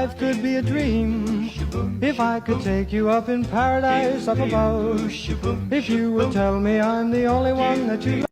life could be a dream if I could take you up in paradise up above. If you would tell me I'm the only one that you love.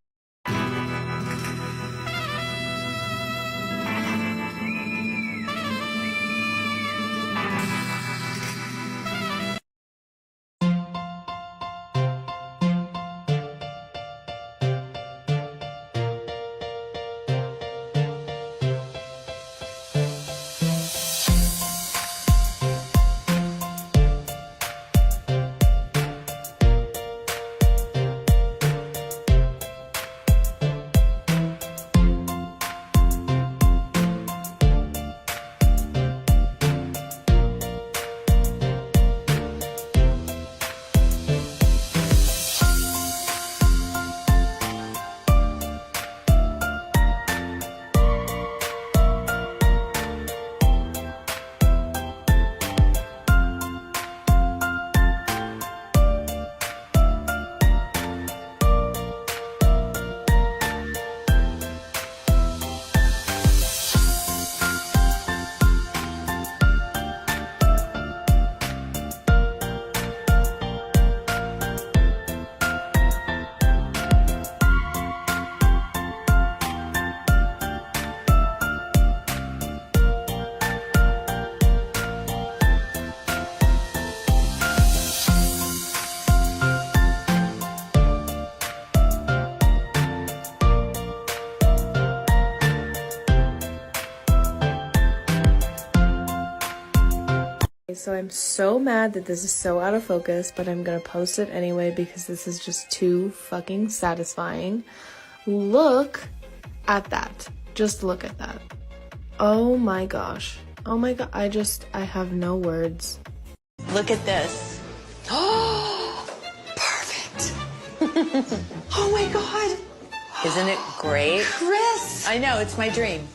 So I'm so mad that this is so out of focus, but I'm gonna post it anyway because this is just too fucking satisfying. Look at that. Just look at that. Oh my gosh. Oh my god. I have no words. Look at this. Oh, perfect. Oh my god. Isn't it great? Chris! I know, it's my dream.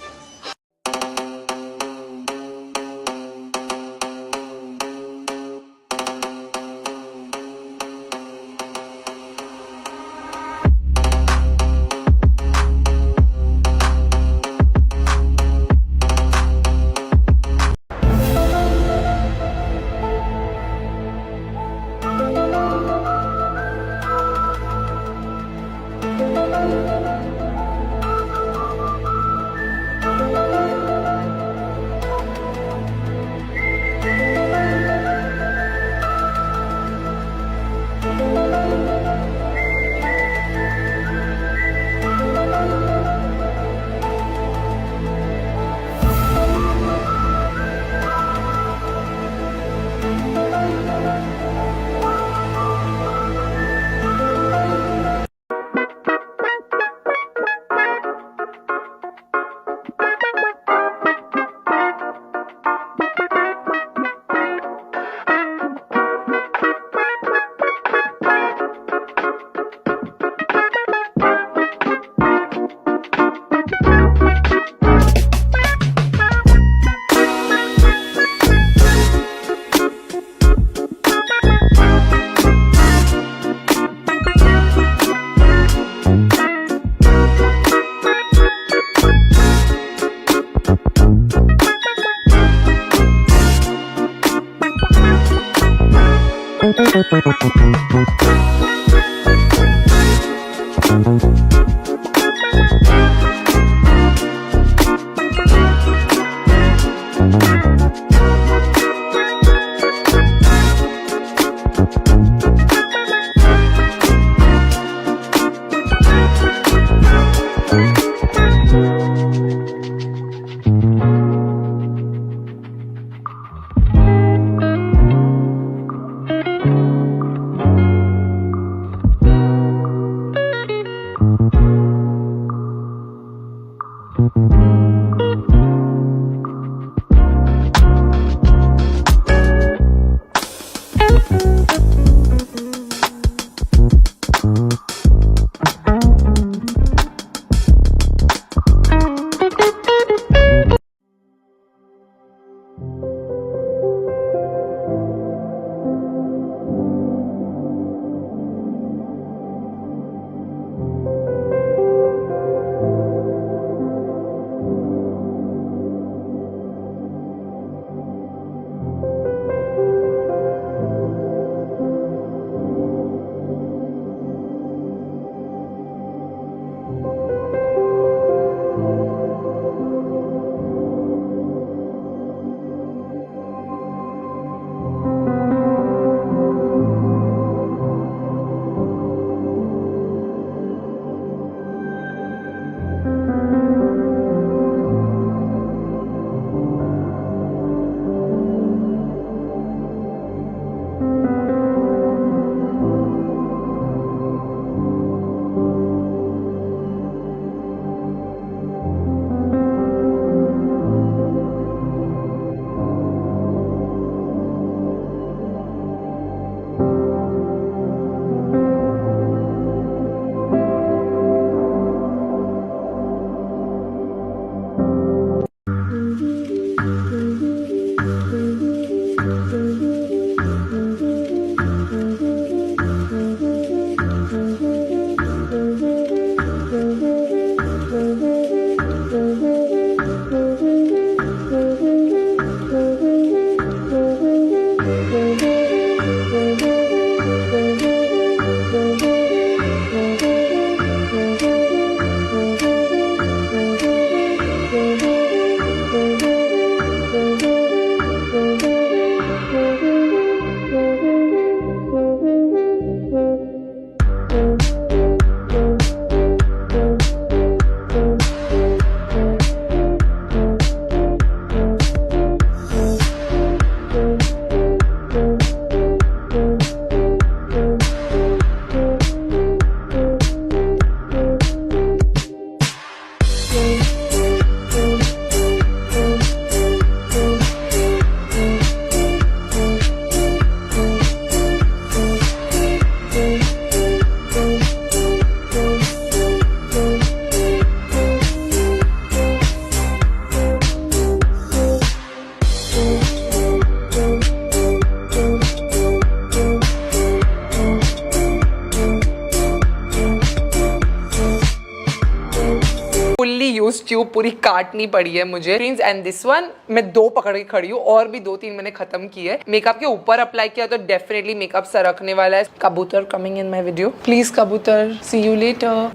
Fully use tube पूरी काटनी पड़ी है मुझे। And this one मैं 2 पकड़ के खड़ी हूँ और भी 2-3 मैंने खत्म की है। मेकअप के ऊपर अप्लाई किया तो डेफिनेटली मेकअप सरकने वाला है। कबूतर coming in my video, please कबूतर, see you later.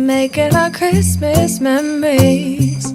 Making our Christmas memories.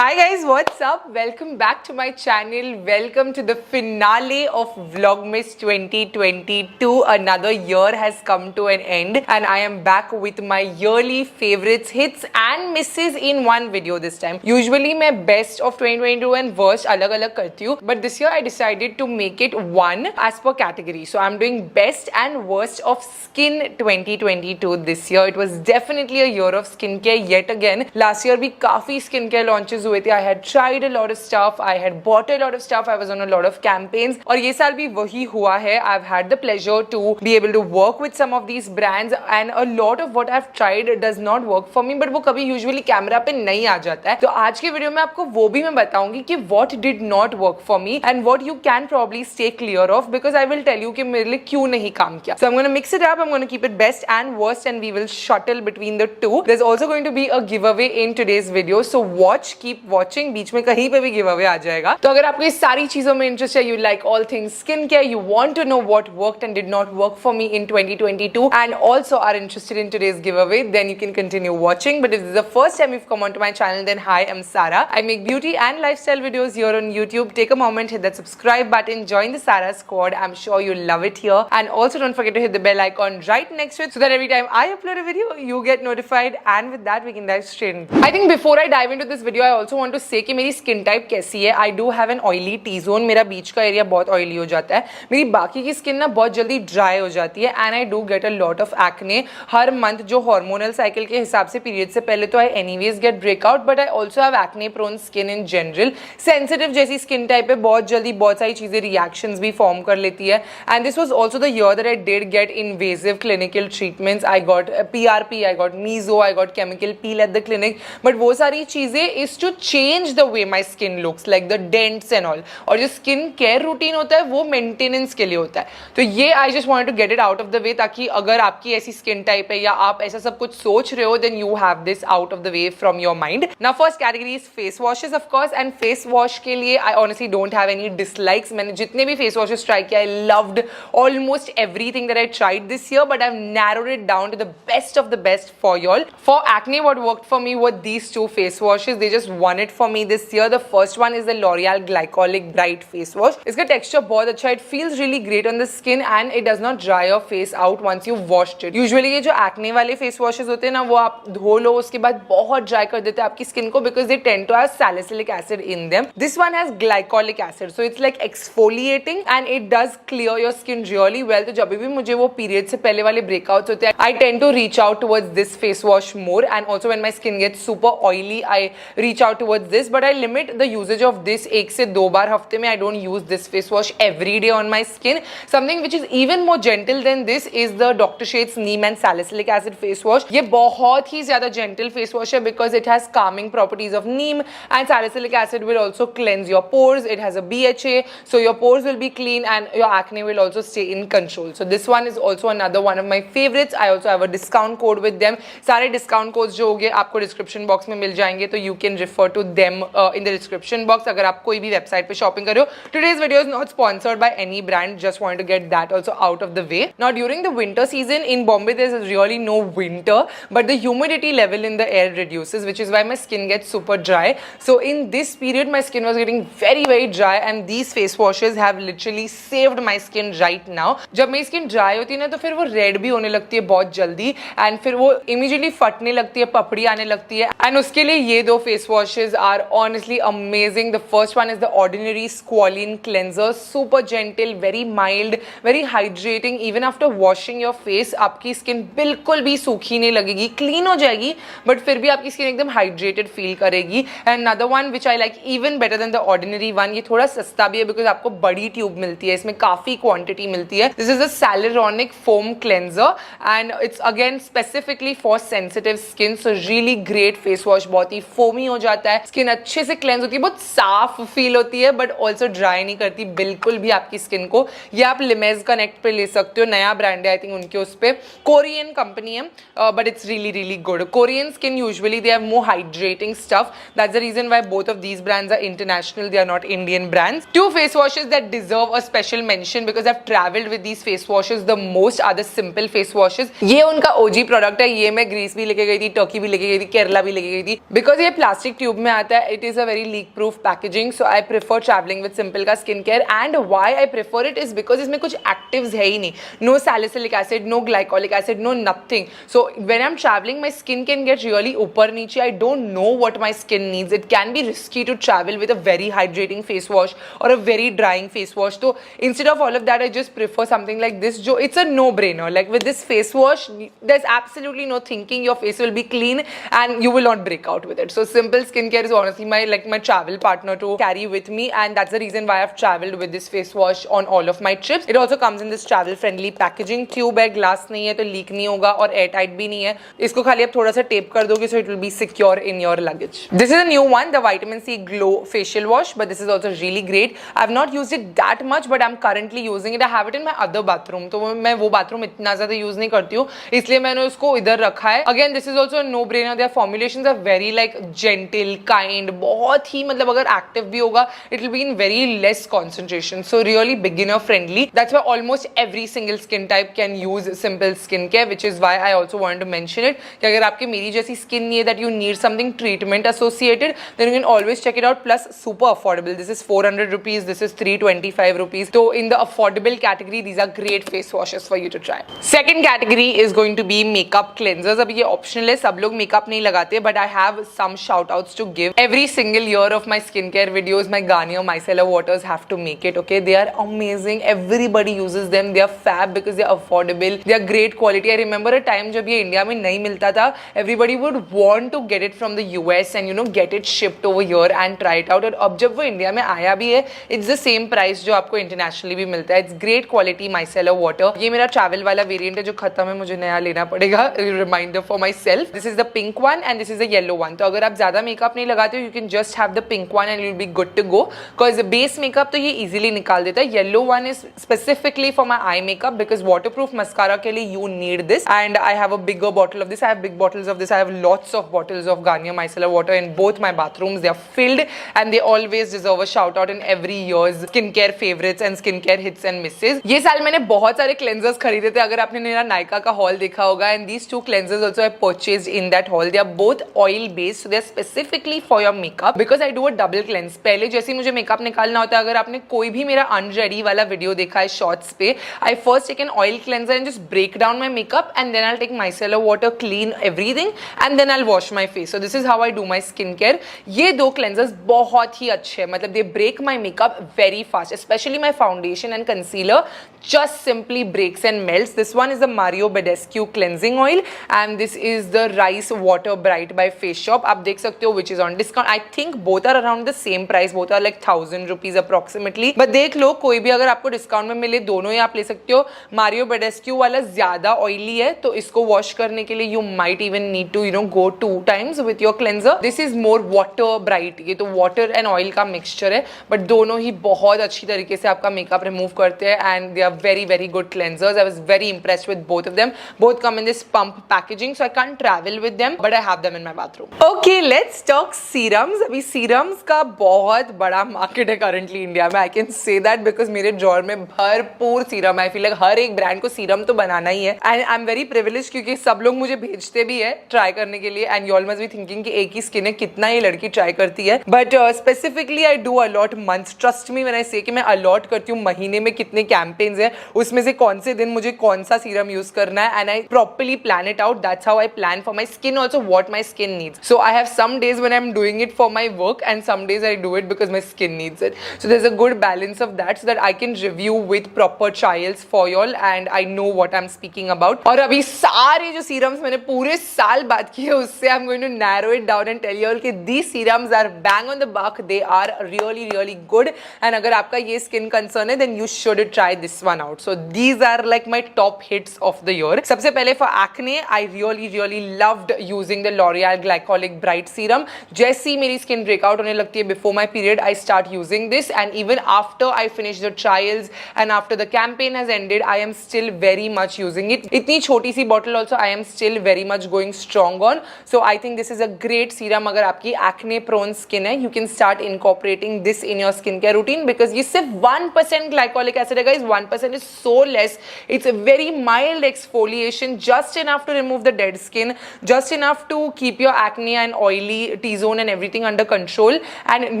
Hi guys, what's up? Welcome back to my channel. Welcome to the finale of Vlogmas 2022. Another year has come to an end and I am back with my yearly favorites, hits and misses in one video this time. Usually मैं best of 2022 and worst अलग अलग करती हूँ, but this year I decided to make it one as per category. So I'm doing best and worst of skin 2022 this year. It was definitely a year of skincare yet again. Last year भी काफी skincare launches हुए थे. I had tried a lot of stuff, I had bought a lot of stuff, I was on a lot of campaigns और ये साल भी वही हुआ है. I've had the pleasure to be able to work with some of these brands and a lot of what I've tried does not work for me, but वो कभी usually camera पे नहीं आ जाता है. तो आज के वीडियो में आपको वो भी मैं बताऊंगी कि what did not work for me and what you can probably stay clear of, because I will tell you कि मेरे लिए क्यों नहीं काम किया. So I'm going to mix it up, I'm going to keep it best and worst and we will shuttle between the two. There's also going to be a giveaway in today's video, so watch, keep watching. बीच में कहीं पे भी give away आ जाएगा. तो अगर आपको इस सारी चीजों में इंटरेस्ट है, you like all things skin care, you want to know what worked and did not work for me in 2022 and also are interested in today's give away, then you can continue watching. But if this is the first time you've come onto my channel, then hi, I'm Sara. I make beauty and lifestyle videos here on YouTube. Take a moment, hit that subscribe button, join the Sara squad. I'm sure you'll love it here. And also don't forget to hit the bell icon right next to it so that every time I upload a video, you get notified. And with that, we can dive straight in. I think before I dive into this video, I also want to say कि मेरी skin type कैसी है. I do have an oily T zone. मेरा बीच का area बहुत oily हो जाता है. मेरी बाकी की स्किन ना बहुत जल्दी ड्राई हो जाती है and I do get a lot of acne हर मंथ. जो हार्मोनल साइकिल के हिसाब से पीरियड से पहले तो I anyways get breakout, but I also have acne prone skin in general. Sensitive जैसी स्किन टाइप है, बहुत जल्दी बहुत सारी चीजें रिएक्शंस भी फॉर्म कर लेती है. And this was also the year that I did get invasive clinical treatments. I got PRP, I got meso, I got chemical peel at the clinic. But वो सारी चीजें is to change the way my skin looks, like the dents and all. और जो skin care routine होता है वो maintenance के लिए होता है. तो ये I just wanted to get it out of the way, ताकि अगर आपकी ऐसी स्किन टाइप है या आप ऐसा सब कुछ सोच रहे हो, then you have this out of the way from your mind. Now first category is face washes of course. And face wash के लिए I honestly don't have any dislikes. मैंने जितने भी फेस वॉशेस ट्राई किया, I loved almost everything that I tried this year, but I have narrowed it down to the best of the best for y'all. For acne, what worked for me were these two face washes. They just won it for me this year. The first one is the L'Oreal Glycolic Bright Face Wash. इसका texture बहुत अच्छा है. It feels really great on the skin and it does not dry your face out once you've washed it. Usually ये जो acne वाले face washes होते हैं ना, वो आप धो लो उसके बाद बहुत dry कर देते हैं आपकी skin को, because they tend to have salicylic acid in them. This one has glycolic acid, so it's like exfoliating and it does clear your skin really well. तो जब भी मुझे वो period से पहले वाले breakouts होते हैं, I tend to reach out towards this face wash more. And also when my skin gets super oily, I reach out towards this, but I limit the usage of this 1 से 2 बार हफ्ते में. I don't use this face wash every day on my skin. Something which is even more gentle than this is the Dr. Sheth's neem and salicylic acid face wash. ये बहुत ही ज़्यादा gentle face wash है because it has calming properties of neem, and salicylic acid will also cleanse your pores. It has a BHA, so your pores will be clean and your acne will also stay in control. So this one is also another one of my favorites. I also have a discount code with them. सारे discount codes जो होंगे आपको description box में मिल जाएंगे, तो you can refer to them in the description box अगर आप कोई भी website पे shopping कर रहे हो. Today's video is not sponsored by any brand. Just wanted to get that also out of the way. Now during the winter season in Bombay there's really no winter, but the humidity level in the air reduces, which is why my skin gets super dry. So in this period my skin was getting very dry, and these face washes have literally saved my skin right now. जब मेरी skin dry होती है ना तो फिर वो red भी होने लगती है बहुत जल्दी, and फिर वो immediately फटने लगती है, पपड़ी आने लगती है, and उसके लिए ये दो face washes are honestly amazing. The first one is the Ordinary Squalene Cleanser. Super gentle, very mild, very hydrating. Even after washing your face आपकी skin बिल्कुल भी सूखी नहीं लगेगी, clean हो जाएगी, but फिर भी आपकी skin एकदम hydrated feel करेगी. And another one which I like even better than the ordinary one, ये थोड़ा सस्ता भी है because आपको बड़ी ट्यूब मिलती है, इसमें काफी क्वांटिटी मिलती है. This is a Salironic Foam Cleanser and it's again specifically for sensitive skin, so really great face wash. बहुत ही foamy हो जाता है, skin अच्छे से cleanse होती है, बहुत साफ feel होती है, but also dry नहीं करती बिल्कुल भी आपकी skin को. ये आप Limez Connect पे ले सकते हो, नया ब्रांड है I think उनके उस पे, Korean company है, but it's really good. Korean skin usually they have more hydrating stuff. That's the reason why both of these brands are international, they are not Indian brands. Two face washes that deserve a special mention because I've traveled with these face washes the most are the Simple face washes. ये उनका OG product है, ये मैं Greece भी लेके गई थी, Turkey भी लेके गई थी, केरला भी लेके गई थी. Because ये प्लास्टिक ट्यूब में आता है, it is a very leak proof packaging, so I prefer traveling with Simple का skincare. And why I prefer it is because इसमें कुछ actives है ही नहीं, no salicylic acid, no glycolic acid, no nothing. So when I'm traveling my skin can get really ऊपर नीचे. I don't know what my skin needs. It can be risky to travel with a very hydrating face wash or a very drying face wash. So instead of all of that, I just prefer something like this. Jo, it's a no-brainer. Like with this face wash, there's absolutely no thinking. Your face will be clean and you will not break out with it. So Simple Skincare is honestly my travel partner to carry with me, and that's the reason why I've traveled with this face wash on all of my trips. It also comes in this travel-friendly packaging. Tube है, glass नहीं है तो leak नहीं होगा और airtight भी नहीं है. इसको खाली आप थोड़ा सा tape कर दोगे, so it will be secure in your luggage. This is a new one, the Vitamin C Glow Facial Wash, but this is also really great. I've not used it that much, but I'm currently using it. I have it in my other bathroom, तो मैं वो bathroom इतना ज़्यादा use नहीं करती हूँ, इसलिए मैंने उसको इधर रखा है. Again, this is also a no-brainer. Their formulations are very like gentle, kind, बहुत ही मतलब अगर active भी होगा, it will be in very less concentration. So really beginner friendly. That's why almost every single skin type can use Simple Skincare, which is why I also wanted to mention it. कि अगर आपके मेरी जैसी skin नहीं है that you need something treatment associated, then you can always check it out. Plus super affordable. This is 400 rupees. This is 325 rupees. So in the affordable category, these are great face washes for you to try. Second category is going to be makeup cleansers. अब ये optional है, सब लोग makeup नहीं लगाते, but I have some shout outs to give. Every single year of my skincare videos, my Garnier micellar waters have to make it. Okay, they are amazing. Everybody uses them. They are fab because they are affordable. They are great quality. I remember a time जब ये India में नहीं मिलता था, everybody would want to get it from the US and get it shipped over here and try it out. और अब जब वो इंडिया में आया भी है, it's the same price जो आपको internationally भी मिलता है. It's great quality micellar water. ये मेरा travel वाला variant है जो खत्म है, मुझे नया लेना पड़ेगा. Reminder for myself. This is the pink one and this is the yellow one. तो अगर आप ज़्यादा makeup नहीं लगाते हो, you can just have the pink one and you'll be good to go. Because base makeup तो ये easily निकाल देता है. Yellow one is specifically for my eye makeup because waterproof mascara के लिए you need this. And I have a bigger bottle of this. I have big bottles of this. I have lots of bottles of Garnier micellar water in both my bathrooms. They are filled and they always deserve a shout out in every year's skincare favorites and skincare hits and misses. ये साल मैंने बहुत सारे cleansers खरीदे थे. अगर आपने मेरा नायका का haul देखा होगा, and these two cleansers also I purchased in that haul. They are both oil based, so they are specifically for your makeup because I do a double cleanse. पहले जैसे मुझे makeup निकालना होता है, अगर आपने कोई भी मेरा unready वाला video देखा है shorts पे, I first take an oil cleanser and just break down my makeup and then I'll take micellar water, clean everything and then I'll wash my face. So this is how I do my skincare. ये दो cleansers बहुत ही अच्छे हैं, मतलब they break my makeup very fast, especially my foundation and concealer just simply breaks and melts. This one is the Mario Badescu cleansing oil and this is the Rice Water Bright by Face Shop. आप देख सकते हो which is on discount. I think both are around the same price, both are like 1000 rupees approximately. But देख लो कोई भी अगर आपको discount में मिले दोनों ही आप ले सकते हो. मारियो बेडेस्क्यू वाला ज्यादा ऑयली है तो इसको वॉश करने के लिए you might even need to go 2 times with your cleanser. This is more water bright. ये तो वाटर एंड ऑयल का मिक्सचर है बट दोनों ही बहुत अच्छी तरीके से आपका मेकअप रिमूव करते हैं and they are very very good cleansers. I was very impressed with both of them. Both come in this pump packaging, so I can't travel with them, but I have them in my bathroom. Okay, let's talk serums. अभी serums का बहुत बड़ा market है currently India में. I can say that because मेरे drawer में भरपूर serum है. I feel like हर एक ब्रांड को सीरम तो बनाना ही है and I'm very privileged क्योंकि सब लोग मुझे भेजते भी है ट्राई करने के लिए and you all must be thinking कि एक ही स्किन है कितना ये लड़की ट्राई करती है. But specifically I do allot months. Trust me when I say कि मैं allot करती हूँ महीने में कितने कैंपेन्स है उसमें से कौन से दिन मुझे कौन सा सीरम यूज करना है and I properly plan it out. That's how I plan for my skin also what my skin needs. So I have some days when I'm doing it for my work and some days I do it because my skin needs it. So there's a good balance of that so that I can review with proper trials for y'all and I know what I'm speaking about. और अभी सारे जो serums मैंने पूरे साल बात किए उससे I'm going to narrow it down and tell you all कि these serums are bang on the buck. They are really really good and अगर आपका ये skin concern है then you should try this one out. So these are like my top hits of the year. सबसे पहले for acne I really loved using the L'Oreal Glycolic Bright Serum. जैसी मेरी skin breakout होने लगती है before my period I start using this and even after I finish the trials and after the campaign has ended I am still very much using it. इतनी छोटी सी bottle also I am still very much going strong on. So I think this is a great serum. अगर आपकी acne prone skin है you can start incorporating this in your skincare routine because ये सिर्फ 1% glycolic acid है guys. 1% is so less. It's a very mild exfoliation, just enough to remove the dead skin, just enough to keep your acne and oily T-zone and everything under control and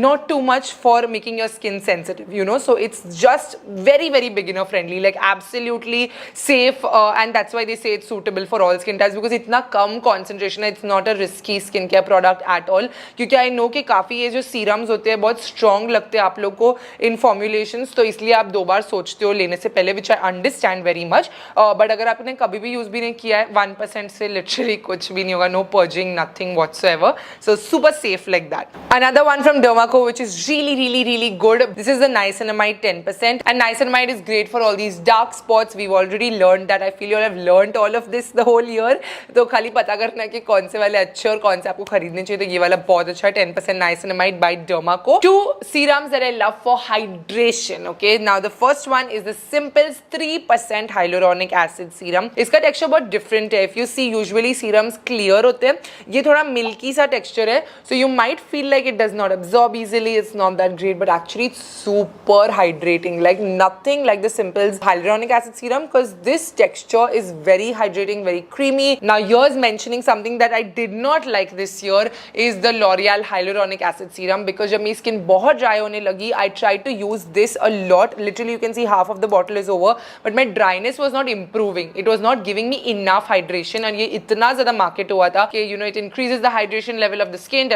not too much for making your skin sensitive, so it's just very beginner friendly, like absolutely safe and that's why they say it's suitable for all skin types because इतना कम concentration है. It's not a risky skincare product at all क्योंकि I know कि काफ़ी ये जो serums होते हैं बहुत strong लगते हैं आप लोग को in formulations तो इसलिए आप 2 बार सोचते हो लेने से पहले which I understand very much. But अगर आपने कभी भी यूज भी नहीं किया है 1% से literally कुछ भी नहीं होगा. No purging, nothing whatsoever. So super safe like that. Another one from Dermaco which is really good. This is the niacinamide 10% and niacinamide is great for all these dark spots. We've already learned that. I feel you all have learned all of this the whole year. तो खाली पता करना है कि कौन से वाले अच्छे और कौन से आपको खरीदने चाहिए. तो ये वाला बहुत अच्छा है 10% niacinamide by Dermaco. 2 serums that I love for hydration. Okay, now the first one is the Pimple's 3% hyaluronic acid serum. इसका टेक्सचर बहुत डिफरेंट है. If you see usually serums clear होते हैं ये थोड़ा मिल्की सा टेक्सचर है so you might feel like it does not absorb easily. It's not that great but actually it's super hydrating, like nothing like the Pimple's hyaluronic acid serum because this texture is very hydrating, very creamy. Now here's mentioning something that I did not like this year is the L'Oreal hyaluronic acid serum because जब मेरी skin बहुत dry होने लगी I tried to use this a lot. Literally you can see half of the bottle is over but my dryness was not improving. It was not giving me enough hydration and ये इतना ज़्यादा market हुआ था कि it increases the hydration level of the skin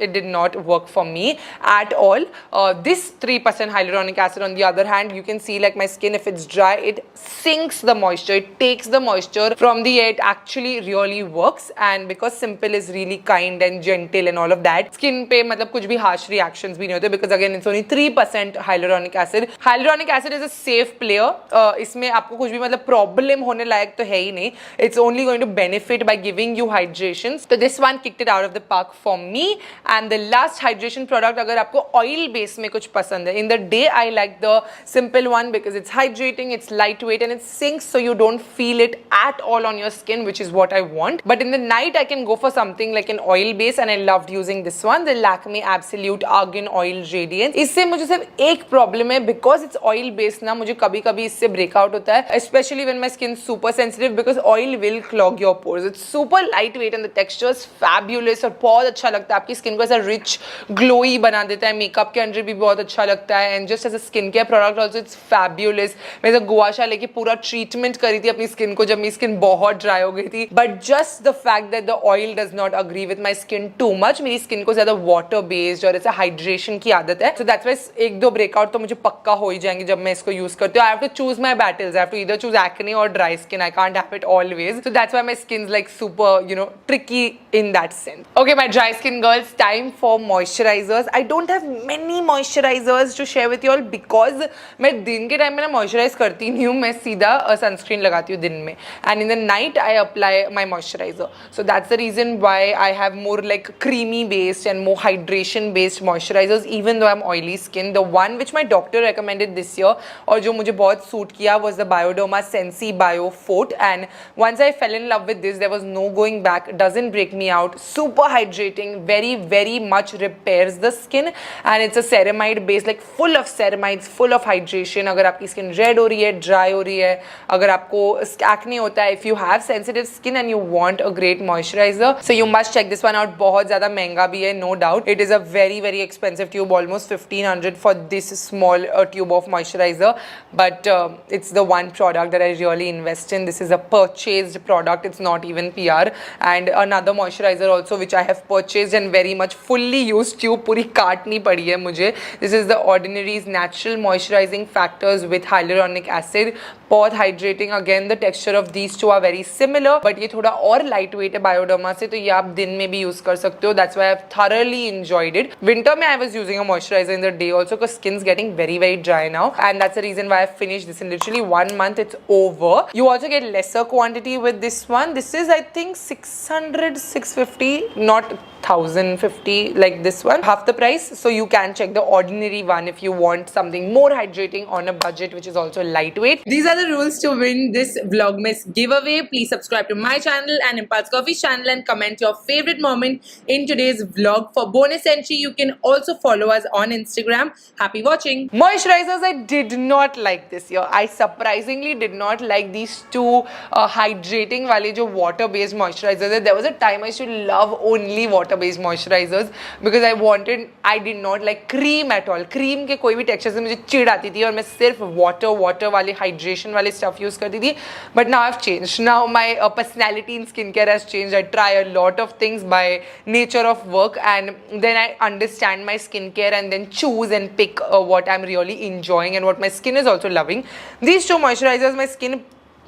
it did not work for me at all. This 3% hyaluronic acid on the other hand you can see like my skin if it's dry it sinks the moisture, it takes the moisture from the air. It actually really works and because Pimple is really kind and gentle and all of that skin पे मतलब कुछ भी harsh reactions भी नहीं होते because again it's only 3% hyaluronic acid. Hyaluronic acid is a safe player. इसमें आपको कुछ भी मतलब problem होने लायक तो है ही नहीं. It's only going to benefit by giving you hydration. So this one kicked it out of the park for me. And the last hydration product अगर आपको oil base में कुछ पसंद है in the day I like the Pimple one because it's hydrating, it's lightweight and it sinks so you don't feel it at all on your skin which is what I want. But in the night I can go for something like an oil base and I loved using this one, the Lakme Absolute Argan Oil Radiance. इससे मुझे सिर्फ एक problem है because it's oil based ना मुझे कभी कभी इससे breakout होता है especially when my skin is super sensitive because oil will clog your pores. It's super lightweight and the texture is fabulous और बहुत अच्छा लगता है आपकी skin को ऐसा रिच ग्लोई बना देता है, मेकअप के अंदर भी बहुत अच्छा लगता है, and just as a skin care product also it's fabulous. मैं जब गुआ शा लेके पूरा ट्रीटमेंट करी थी अपनी स्किन को जब मेरी स्किन बहुत ड्राई हो गई थी, but just the fact that the oil does not agree with my skin too much. मेरी स्किन को ज्यादा वाटर बेस्ड और ऐसा हाइड्रेशन की आदत है, सो दैट्स व्हाई एक दो ब्रेकआउट तो मुझे पक्का हो ही जाएंगे जब मैं इसको यूज करती हूँ. I have to choose my battles. I have to either choose acne और dry skin. I can't have it always. So that's why my skin is like super tricky in that sense. Okay, my dry skin girls, time for moisturizers. I don't have many moisturizers to share with you all because मैं दिन के time में ना moisturize करती नहीं हूँ, मैं सीधा sunscreen लगाती हूँ दिन में, and in the night I apply my moisturizer. So that's the reason why I have more like creamy based and more hydration based moisturizers even though I'm oily skin. The one which my doctor recommended this year और जो मुझे बहुत suit किया was the Bioderma Sensi Bio Fort, and once I fell in love with this there was no going back. Doesn't break me out, super hydrating, very much repairs the skin, and it's a ceramide base, like full of ceramides, full of hydration. अगर आपकी skin red हो रही है, dry हो रही है, अगर आपको acne होता है, if you have sensitive skin and you want a great moisturizer, so you must check this one out. बहुत ज़्यादा महंगा भी है, no doubt. It is a very expensive tube, almost 1500 for this small tube of moisturizer, but it's the one product that I really invest in. This is a purchased product, it's not even PR. And another moisturizer also which I have purchased and very much fully used, tube पूरी काटनी पड़ी है मुझे. This is the Ordinary's natural moisturizing factors with hyaluronic acid. बहुत hydrating. Again the texture of these two are very similar, but ये थोड़ा और lightweight है Bioderma से, तो ये आप दिन में भी use कर सकते हो. That's why I've thoroughly enjoyed it. Winter में I was using a moisturizer in the day also because skin's getting very dry now, and that's the reason why I've finished this in literally 1 month. It's over. You also get lesser quantity with this one. This is I think 600 650, not 1050 like this one, half the price. So you can check the Ordinary one if you want something more hydrating on a budget which is also lightweight. These are the rules to win this Vlogmas giveaway. Please subscribe to my channel and Impulse Coffee's channel and comment your favorite moment in today's vlog. For bonus entry you can also follow us on Instagram. Happy watching. Moisturizers I did not like this year. I surprisingly did not like these two hydrating वाले जो water based moisturizers. There was a time I should love only water based moisturizers because I did not like cream at all. cream के कोई भी texture से मुझे चिढ़ आती थी और मैं सिर्फ water वाले hydration वाले stuff use करती थी. But now I've changed. Now my personality in skincare has changed. I try a lot of things by nature of work, and then I understand my skincare and then choose and pick what I'm really enjoying and what my skin is also loving. These two moisturizers my skin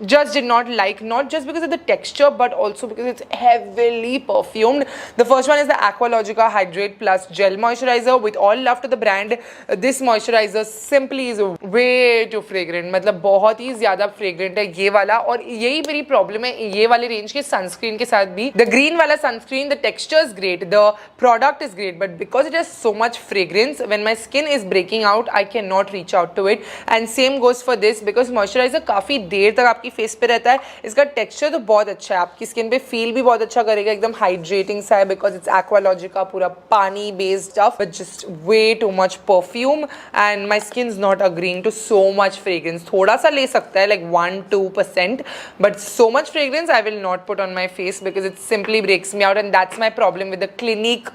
just did not like, not just because of the texture but also because it's heavily perfumed. The first one is the Aqualogica Hydrate Plus Gel Moisturizer. With all love to the brand, this moisturizer simply is way too fragrant. मतलब बहुत ही ज़्यादा fragrant है ये वाला, और यही मेरी problem है ये वाले range के sunscreen के साथ भी. The green वाला sunscreen, the texture is great, the product is great, but because it has so much fragrance, when my skin is breaking out, I cannot reach out to it. And same goes for this, because moisturizer काफ़ी देर तक आपकी face पे रहता है. इसका texture तो बहुत अच्छा है, आपकी स्किन पे फील भी बहुत अच्छा करेगा, एकदम हाइड्रेटिंग सा है बिकॉज इट्स एक्वालॉजिका, पूरा पानी based stuff, but just way too much perfume and my skin is not agreeing to so much fragrance. थोड़ा सा ले सकता है like 1-2%, but so much fragrance I will not put on my face because it simply breaks me out, and that's my problem with the Clinique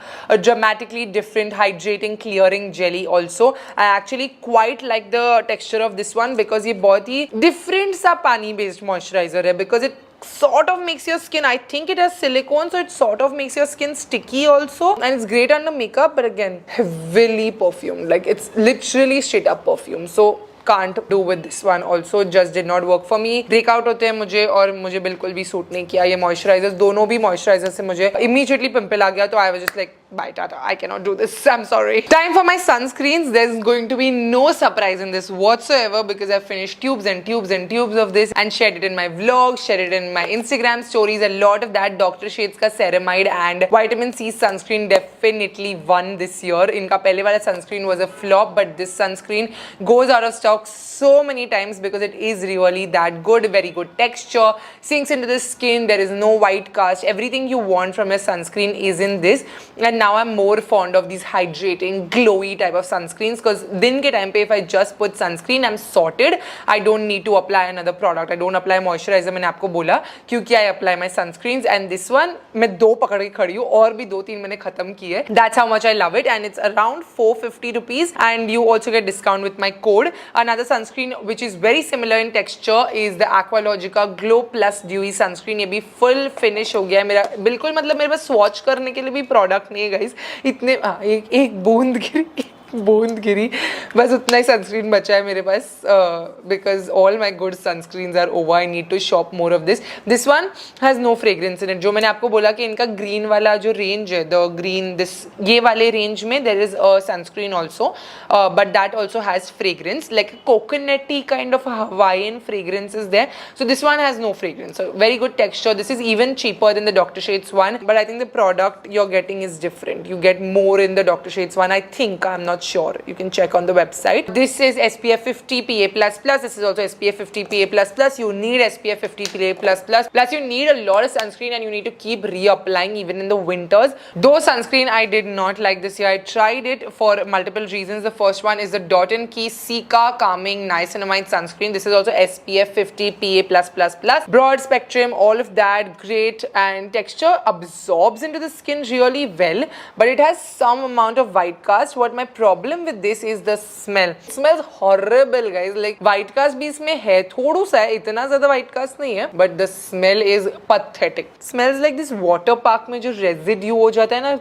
dramatically different hydrating clearing jelly. Also I actually quite like the texture of this one because ये बहुत ही different सा पानी based moisturizer है, because it sort of makes your skin, I think it has silicone, so it sort of makes your skin sticky also, and it's great under makeup, but again heavily perfumed, like it's literally straight up perfume. So can't do with this one also, just did not work for me. breakout होते हैं मुझे और मुझे बिल्कुल भी suit नहीं किया ये moisturizers. दोनों भी moisturizers से मुझे immediately pimple आ गया, तो I was just like bye tata, I cannot do this, I'm sorry. Time for my sunscreens. There's going to be no surprise in this whatsoever because I've finished tubes and tubes and tubes of this and shared it in my vlog, shared it in my Instagram stories. A lot of that. Dr. Shades का ceramide and vitamin C sunscreen definitely won this year. इनका पहले वाला sunscreen was a flop, but this sunscreen goes out of stock so many times because it is really that good. Very good texture, sinks into the skin, there is no white cast, everything you want from a sunscreen is in this. And now I'm more fond of these hydrating glowy type of sunscreens because दिन के time पे if I just put sunscreen I'm sorted. I don't need to apply another product. I don't apply moisturizer, मैंने आपको बोला, क्योंकि I apply my sunscreens. And this one मैं 2 पकड़ के खड़ी हूँ और भी 2-3 मैंने खत्म किए. है. That's how much I love it, and it's around 450 rupees, and you also get discount with my code. Another sunscreen which is very similar in texture is the Aqualogica Glow Plus Dewy Sunscreen. ये भी full finish हो गया है मेरा, बिल्कुल मतलब मेरे पास swatch करने के लिए भी product नहीं है guys. इतने एक बूंद गिरी बस उतना ही सनस्क्रीन बचा है मेरे पास, because all my good sunscreens are over. I need to shop more of this one has no fragrance in it. जो मैंने आपको बोला कि इनका ग्रीन वाला जो रेंज है, द ग्रीन ये वाले रेंज में there is a sunscreen also, but that also has fragrance like coconutty kind of Hawaiian fragrance is there. So this one has no fragrance, very good texture. This is even cheaper than the Dr. Shades one, but I think the product you're getting is different. You get more in the Dr. Shades one, I think. I'm not sure. You can check on the website. This is SPF 50 PA++. This is also SPF 50 PA++. You need SPF 50 PA++. Plus you need a lot of sunscreen, and you need to keep reapplying even in the winters. Though sunscreen I did not like this year. I tried it for multiple reasons. The first one is the Dot & Key Cica Calming Niacinamide Sunscreen. This is also SPF 50 PA+++. Broad spectrum, all of that, great, and texture absorbs into the skin really well, but it has some amount of white cast. What my problem with this is the smell. It smells horrible guys. Like white cast भी इसमें है, थोड़ा सा है, इतना ज्यादा white cast नहीं है, but the smell is pathetic. Smells like this water park में जो residue हो जाता है ना,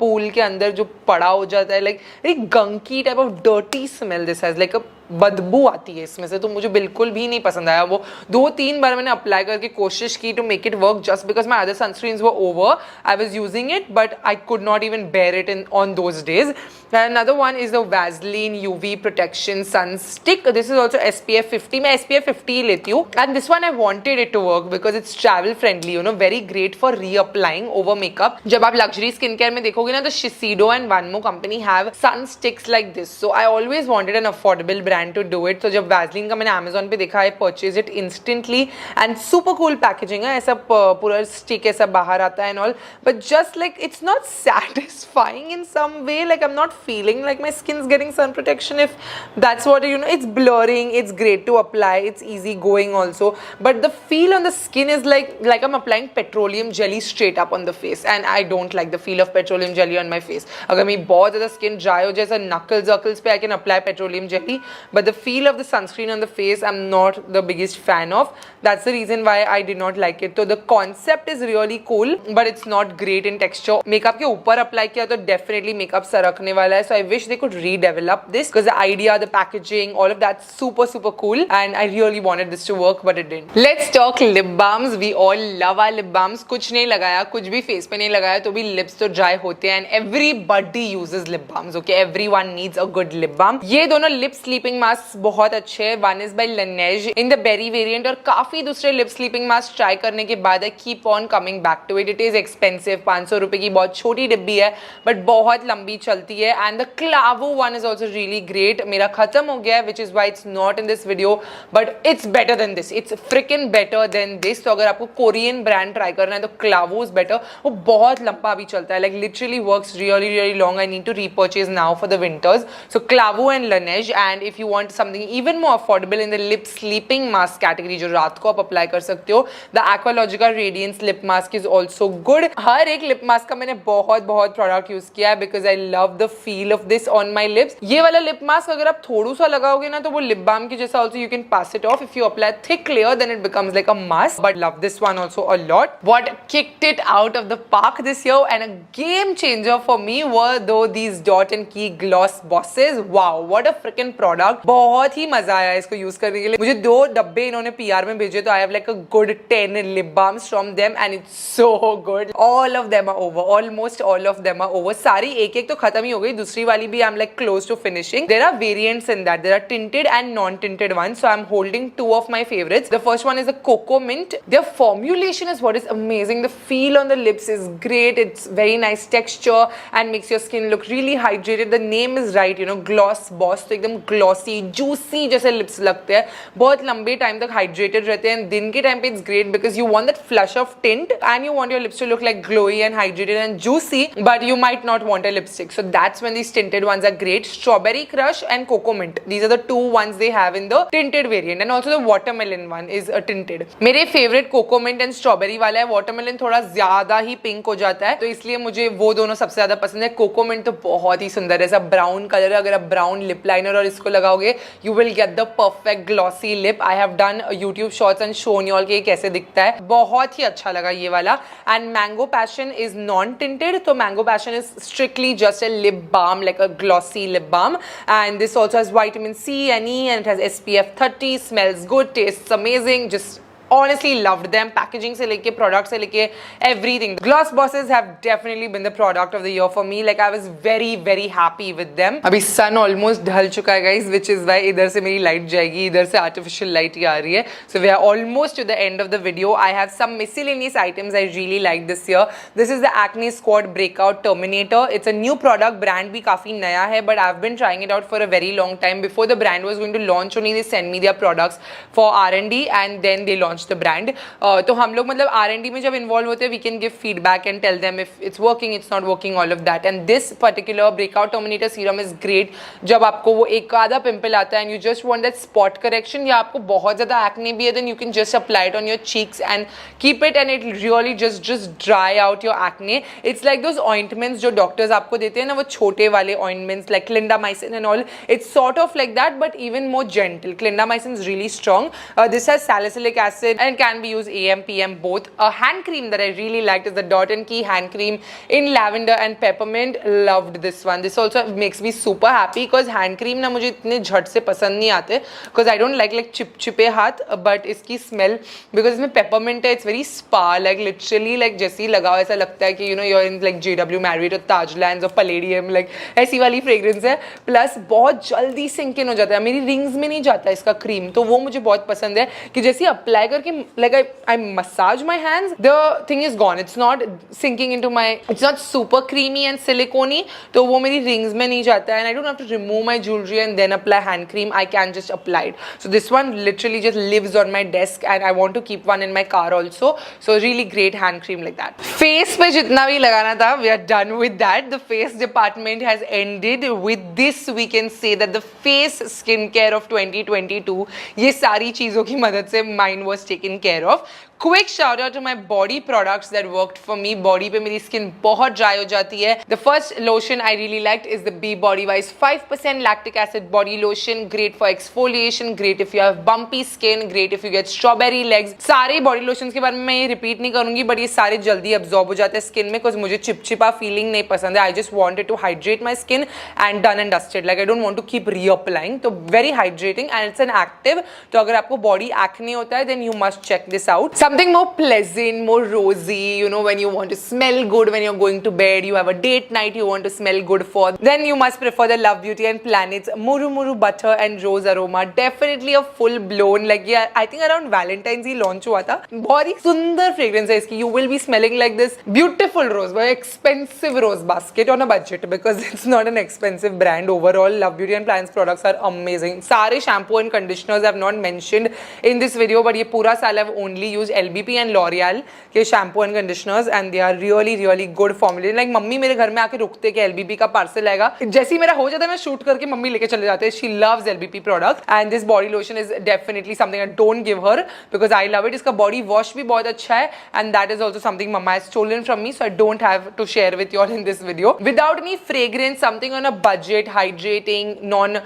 pool के अंदर जो पड़ा हो जाता है, like very gunky type of dirty smell this has, like a बदबू आती है इसमें से, तो मुझे बिल्कुल भी नहीं पसंद आया वो. 2-3 बार मैंने अप्लाई करके कोशिश की to make it work, just because my other sunscreens were over. I was using it but I could not even bear it in on those days. Another one is the Vaseline UV Protection Sun Stick. This is also SPF 50. मैं SPF 50 लेती हूँ, and this one I wanted it to work because it's travel friendly, you know, very great for reapplying over makeup. जब आप luxury skincare में देखोगे ना, तो Shiseido and One More company have sun sticks like this. So I always wanted an affordable brand to do it. तो जब Vaseline का मैंने Amazon पे देखा, I purchased it instantly, and super cool packaging है, ऐसा पूरा stick ऐसा बाहर आता है and all, but just like it's not satisfying in some way. Like I'm not feeling like my skin's getting sun protection, if that's what, you know. It's blurring, it's great to apply, it's easy going also, but the feel on the skin is like I'm applying petroleum jelly straight up on the face, and I don't like the feel of petroleum jelly on my face. अगर मेरी बहुत ज़्यादा skin dry हो जाए, knuckles पे I can apply petroleum jelly, but the feel of the sunscreen on the face I'm not the biggest fan of. That's the reason why I did not like it. So the concept is really cool, but it's not great in texture. Makeup के ऊपर apply किया तो definitely makeup सरकने वाला है. So I wish they could redevelop this, because the idea, the packaging, all of that's super cool, and I really wanted this to work, but it didn't. Let's talk lip balms. We all love our lip balms. कुछ नहीं लगाया, कुछ भी face पे नहीं लगाया तो भी lips तो dry होते हैं, and everybody uses lip balms. Okay, everyone needs a good lip balm. ये दोनों lip sleeping masks बहुत अच्छे हैं. One is by Laneige in the berry variant, और काफी दूसरे lip sleeping masks try करने के बाद I keep on coming back to it. It is expensive, 500 रुपए की बहुत छोटी डिब्बी है, but बहुत लंबी चलती है. And the Clavo one is also really great. मेरा खत्म हो गया है, which is why it's not in this video, but it's better than this. It's freaking better than this. तो अगर आपको कोरियन ब्रांड ट्राई करना है तो Clavo is better. वो बहुत लंबा भी चलता है, like literally works really long. I need to repurchase now for the winters. So Clavo and Laneige. And if you want something even more affordable in the lip sleeping mask category, जो रात को आप apply कर सकते हो, the Aqualogica Radiance lip mask is also good. हर एक lip mask का मैंने बहुत प्रोडक्ट यूज किया है, because I love the feel of this on my lips. ये वाला lip mask अगर आप थोड़ा सा लगाओगे ना, तो वो lip balm की जैसा, also you can pass it off. If you apply thick layer, then it becomes like a mask. But love this one also a lot. What kicked it out of the park this year and a game changer for me were though these Dot & Key Gloss Bosses. Wow, what a freaking product. बहुत ही मजा आया इसको use करने के लिए. मुझे 2 डब्बे इन्होंने PR में भेजे, तो I have like a good 10 lip balms from them, and it's so good. All of them are over. Almost all of them are over. सारी एक तो खत्म ही हो गई. दूसरी वाली भी I'm like close to finishing. There are variants in that. There are tinted and non-tinted ones. So I'm holding 2 of my favorites. The first one is the Cocoa Mint. Their formulation is what is amazing. The feel on the lips is great. It's very nice texture and makes your skin look really hydrated. The name is right, you know, Gloss Boss. So एकदम glossy glossy juicy जैसे lips लगते हैं, बहुत लंबे time तक hydrated रहते हैं. दिन के टाइम पे it's great because you want that flush of tint and you want your lips to look like glowy and hydrated and juicy, but you might not want a lipstick. So that's when these tinted ones are great. Strawberry Crush and Coco Mint. These are the two ones they have in the tinted variant. And also the watermelon one is a tinted. मेरे favorite Coco Mint and Strawberry वाला है. Watermelon थोड़ा ज़्यादा ही pink हो जाता है, तो इसलिए मुझे वो दोनों सबसे ज़्यादा पसंद है. Coco Mint तो बहुत ही सुंदर है. ऐसा brown color है. अगर आप brown lip liner और इसको लगाओगे, you will get the perfect glossy lip. I have done YouTube shorts and shown you all कि ये कैसे दिखता है. बहुत ही अच्छा लगा ये वाला. And Mango Passion is non-tinted, so Mango Passion is strictly just a lip balm, like a glossy lip balm, and this also has vitamin C and E, and it has SPF 30, smells good, tastes amazing, just honestly loved them. Packaging se leke, product se leke, everything. Gloss Bosses have definitely been the product of the year for me. Like I was very happy with them. Abhi sun almost ढल चुका है guys, which is why इधर से मेरी light जाएगी, इधर से artificial light ही आ रही है. So we are almost to the end of the video. I have some miscellaneous items I really like this year. This is the Acne Squad Breakout Terminator. It's a new product. Brand भी काफी नया है, but I've been trying it out for a very long time. Before the brand was going to launch, only they send me their products for R&D, and then they launched the brand. तो हम लोग मतलब R&D में जब involve होते हैं, we can give feedback and tell them if it's working, it's not working, all of that. And this particular Breakout Terminator serum is great जब आपको वो एक आधा पिंपल आता है and you just want that spot correction, या आपको बहुत ज़्यादा acne भी है, then you can just apply it on your cheeks and keep it, and it really just dry out your acne. It's like those ointments जो doctors आपको देते हैं ना, वो छोटे वाले ointments like clindamycin and all. It's sort of like that, but even more gentle. Clindamycin is really strong. This has salicylic acid and can be used AM PM both. A hand cream that I really liked is the Dot & Key hand cream in lavender and peppermint. Loved this one. This also makes me super happy because hand cream ना मुझे इतने झट से पसंद नहीं आते, because I don't like चिपचिपे हाथ, but इसकी smell, because इसमें peppermint है, it's very spa, like literally like जैसे ही लगाओ ऐसा लगता है कि you know you're in like JW Marriott or Tajlands or Palladium, like ऐसी वाली fragrance है. Plus बहुत जल्दी sink in हो जाता है, मेरी rings में नहीं जाता इसका cream, तो वो मुझे बहुत पसंद है कि जैसे apply करके like I massage my hands, the thing is gone. It's not sinking into my, it's not super creamy and silicone, तो वो मेरी rings में नहीं जाता है, and I don't have to remove my jewelry and then apply hand cream. I can just apply it. So this one literally just lives on my desk, and I want to keep one in my car also. So really great hand cream like that. Face पे जितना भी लगाना था, we are done with that. The face department has ended. With this we can say that the face skincare of 2022, ये सारी चीज़ों की मदद से mine was taken care of. Quick shout out to my body products that worked for me. Body पे मेरी skin बहुत dry हो जाती है. The first lotion I really liked is the Be Body Wise 5% lactic acid body lotion. Great for exfoliation. Great if you have bumpy skin. Great if you get strawberry legs. सारे body lotions के बारे में मैं ये repeat नहीं करूँगी, but ये सारे जल्दी absorb हो जाते हैं skin में, because मुझे चिपचिपा feeling नहीं पसंद है. I just wanted to hydrate my skin and done and dusted. Like I don't want to keep reapplying. तो very hydrating, and it's an active. तो अगर आपको body acne होता है, then you must check this out. Something more pleasant, more rosy, you know, when you want to smell good when you're going to bed, you have a date night you want to smell good for, then you must prefer the Love Beauty and Planet's Muru Muru Butter and Rose Aroma. Definitely a full blown, like yeah, I think around Valentine's he launch हुआ था. बहुत ही सुंदर fragrance है इसकी. You will be smelling like this beautiful rose, very expensive rose basket on a budget, because it's not an expensive brand overall. Love Beauty and Planet's products are amazing. सारे shampoo and conditioners I have not mentioned in this video, but ये पूरा साल I've only used LBP and L'Oreal के shampoo and conditioners, and they are really good formulated. Like mummy मेरे घर में आके रुकते कि LBP का पार्सल आएगा, जैसे ही मेरा हो जाता है मैं शूट करके मम्मी लेके चले जाते हैं. She loves LBP product, and this body lotion is definitely something I don't give her because I love it. इसका body wash भी बहुत अच्छा है, and that is also something mama has stolen from me, so I don't have to share with you all in this video. Without any fragrance, something on a budget, hydrating, non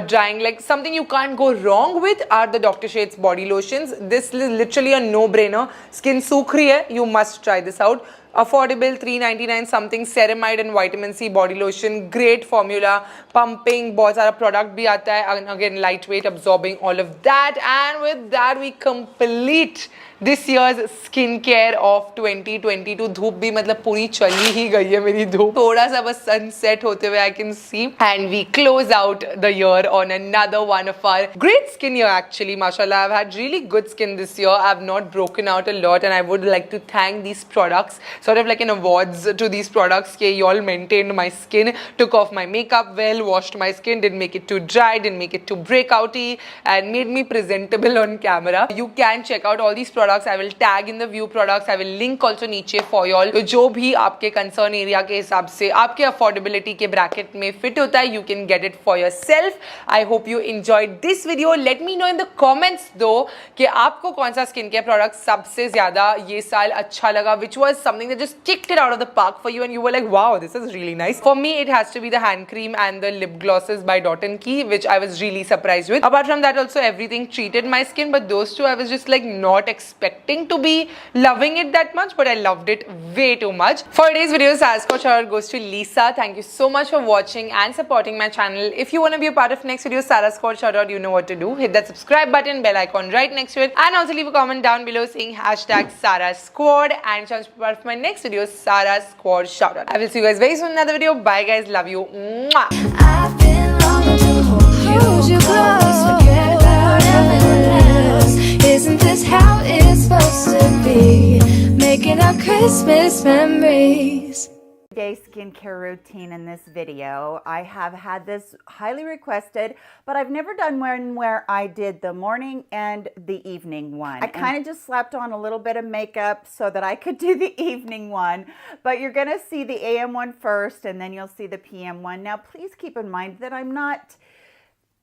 drying, like something you can't go wrong with are the Dr. Sheth's body lotions. This is literally a no-brainer. Skin सूख रही है, you must try this out. Affordable, $3.99 something. Ceramide and vitamin C body lotion, great formula, pumping, बहुत सारा product भी आता है, and again lightweight, absorbing, all of that. And with that we complete this year's skincare of 2022. धूप भी मतलब पूरी चली ही गई है मेरी धूप, थोड़ा सा बस sunset होते हुए I can see, and we close out the year on another one of our great skin year. Actually, mashallah, I've had really good skin this year. I've not broken out a lot, and I would like to thank these products. sort of like an awards to these products. Ke y'all maintained my skin, took off my makeup well, washed my skin, didn't make it too dry, didn't make it too breakouty, and made me presentable on camera. You can check out all these products. I will tag in the view products. I will link also नीचे for y'all. तो जो भी आपके concern area के हिसाब से आपके affordability के bracket में fit होता है, you can get it for yourself. I hope you enjoyed this video. Let me know in the comments though कि आपको कौन सा skincare product सबसे ज़्यादा ये साल अच्छा लगा, which was something that just kicked it out of the park for you and you were like, wow, this is really nice. For me, it has to be the hand cream and the lip glosses by Dot & Key, which I was really surprised with. Apart from that, also everything treated my skin, but those two I was just like not expecting to be loving it that much, but I loved it way too much. For today's video, Sarasco shout out goes to Lisa. Thank you so much for watching and supporting my channel. If you want to be a part of next video, Sarasco shout out, you know what to do. Hit that subscribe button, bell icon right next to it, and also leave a comment down below saying hashtag Sarah Squad and chance to be part of my next video, Sarah Squad shout out. I will see you guys very soon in another video. Bye guys, love you. Mwah. I've been longing to hold you close, forget about everyone else. Isn't this how it's supposed to be? Making our Christmas memories. Day skincare routine in this video. I have had this highly requested, but I've never done one where I did the morning and the evening one. I kind of just slapped on a little bit of makeup so that I could do the evening one, but you're gonna see the AM one first and then you'll see the PM one. Now please keep in mind that I'm not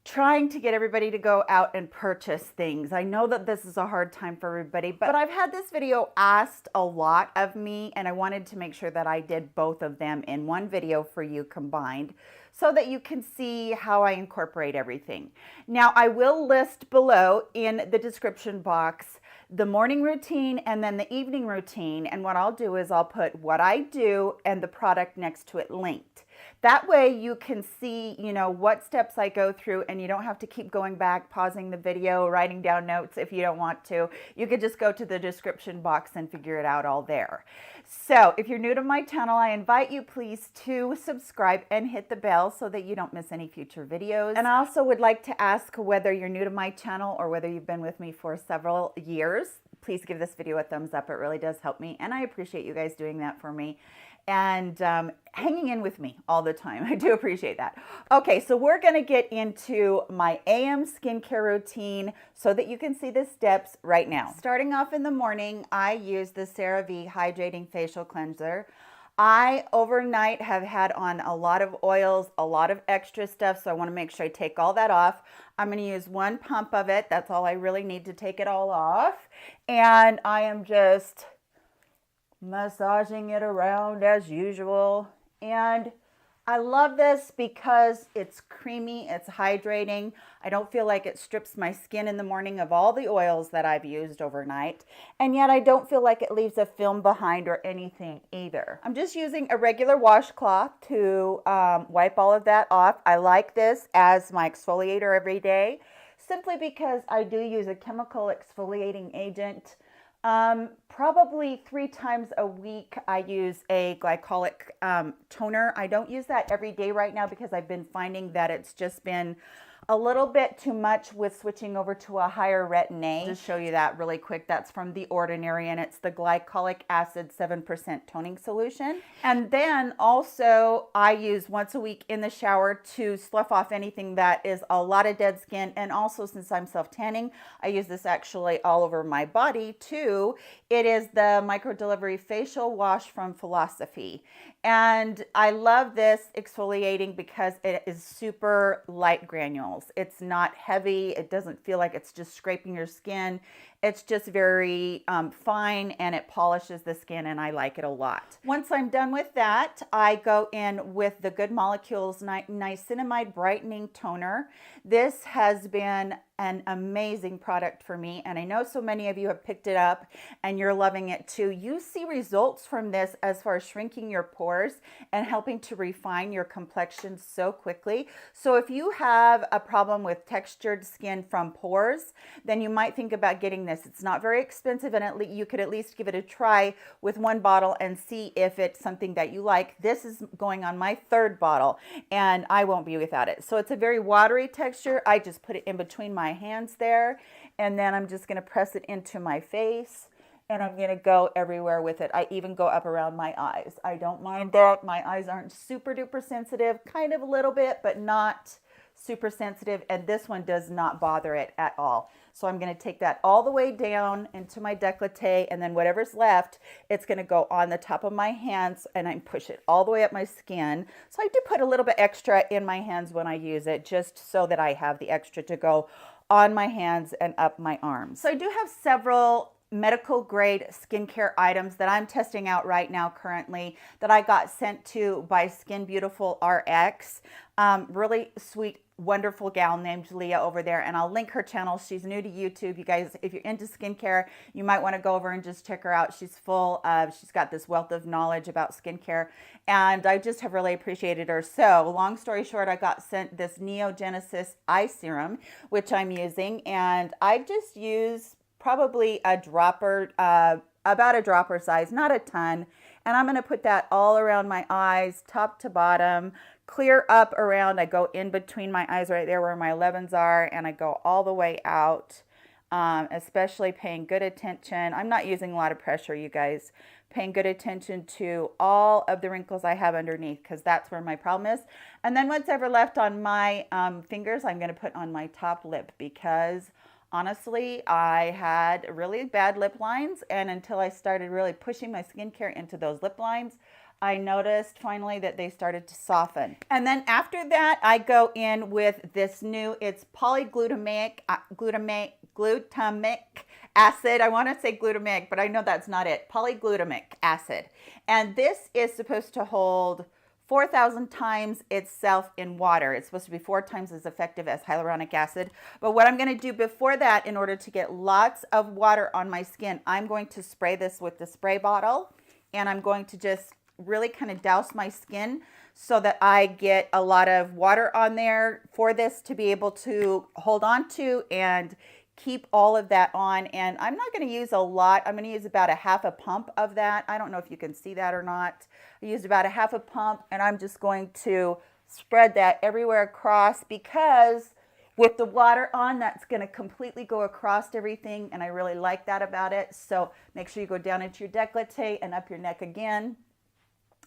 trying to get everybody to go out and purchase things. I know that this is a hard time for everybody, but I've had this video asked a lot of me and I wanted to make sure that I did both of them in one video for you combined so that you can see how I incorporate everything. Now I will list below in the description box the morning routine and then the evening routine, and what I'll do is I'll put what I do and the product next to it linked. That way you can see, you know, what steps I go through and you don't have to keep going back, pausing the video, writing down notes if you don't want to. You could just go to the description box and figure it out all there. So if you're new to my channel, I invite you please to subscribe and hit the bell so that you don't miss any future videos. And I also would like to ask whether you're new to my channel or whether you've been with me for several years, please give this video a thumbs up. It really does help me and I appreciate you guys doing that for me and hanging in with me all the time. I do appreciate that. Okay, so we're gonna get into my AM skincare routine so that you can see the steps right now. Starting off in the morning, I use the CeraVe Hydrating Facial Cleanser. I overnight have had on a lot of oils, a lot of extra stuff, so I wanna make sure I take all that off. I'm gonna use one pump of it. That's all I really need to take it all off. And I am just massaging it around as usual. And I love this because it's creamy, it's hydrating. I don't feel like it strips my skin in the morning of all the oils that I've used overnight. And yet I don't feel like it leaves a film behind or anything either. I'm just using a regular washcloth to wipe all of that off. I like this as my exfoliator every day, simply because I do use a chemical exfoliating agent. Probably 3 times a week I use a glycolic toner. I don't use that every day right now because I've been finding that it's just been a little bit too much with switching over to a higher retin-A. I'll just show you that really quick. That's from The Ordinary and it's the glycolic acid 7% toning solution. And then also I use once a week in the shower to slough off anything that is a lot of dead skin. And also since I'm self-tanning, I use this actually all over my body too. It is the micro-delivery facial wash from Philosophy. And I love this exfoliating because it is super light granules. It's not heavy. It doesn't feel like it's just scraping your skin. It's just very fine and it polishes the skin and I like it a lot. Once I'm done with that, I go in with the Good Molecules Niacinamide Brightening Toner. This has been an amazing product for me and I know so many of you have picked it up and you're loving it too. You see results from this as far as shrinking your pores and helping to refine your complexion so quickly. So if you have a problem with textured skin from pores, then you might think about getting this. It's not very expensive and you could at least give it a try with 1 bottle and see if it's something that you like. This is going on my 3rd bottle and I won't be without it. So it's a very watery texture. I just put it in between my hands there and then I'm just going to press it into my face and I'm going to go everywhere with it. I even go up around my eyes. I don't mind that. My eyes aren't super duper sensitive, kind of a little bit, but not super sensitive, and this one does not bother it at all. So I'm going to take that all the way down into my décolleté, and then whatever's left, it's going to go on the top of my hands, and I push it all the way up my skin. So I do put a little bit extra in my hands when I use it, just so that I have the extra to go on my hands and up my arms. So I do have several medical grade skincare items that I'm testing out right now currently that I got sent to by Skin Beautiful RX. Really sweet, wonderful gal named Leah over there, and I'll link her channel. She's new to YouTube. You guys, if you're into skincare, you might want to go over and just check her out. She's got this wealth of knowledge about skincare, and I just have really appreciated her. So long story short, I got sent this Neogenesis eye serum, which I'm using, and I just use probably a dropper, about a dropper size, not a ton. And I'm going to put that all around my eyes, top to bottom, clear up around. I go in between my eyes right there where my 11s are, and I go all the way out, especially paying good attention. I'm not using a lot of pressure, you guys. Paying good attention to all of the wrinkles I have underneath, because that's where my problem is. And then what's ever left on my fingers, I'm going to put on my top lip, because honestly, I had really bad lip lines, and until I started really pushing my skincare into those lip lines, I noticed finally that they started to soften. And then after that, I go in with this new, it's glutamic acid. I want to say glutamic, but I know that's not it. Polyglutamic acid. And this is supposed to hold 4,000 times itself in water. It's supposed to be 4 times as effective as hyaluronic acid. But what I'm going to do before that, in order to get lots of water on my skin, I'm going to spray this with the spray bottle, and I'm going to just really kind of douse my skin so that I get a lot of water on there for this to be able to hold on to and keep all of that on. And I'm not going to use a lot. I'm going to use about a half a pump of that. I don't know if you can see that or not. I used about a half a pump, and I'm just going to spread that everywhere across, because with the water on, that's going to completely go across everything, and I really like that about it. So make sure you go down into your décolleté and up your neck again.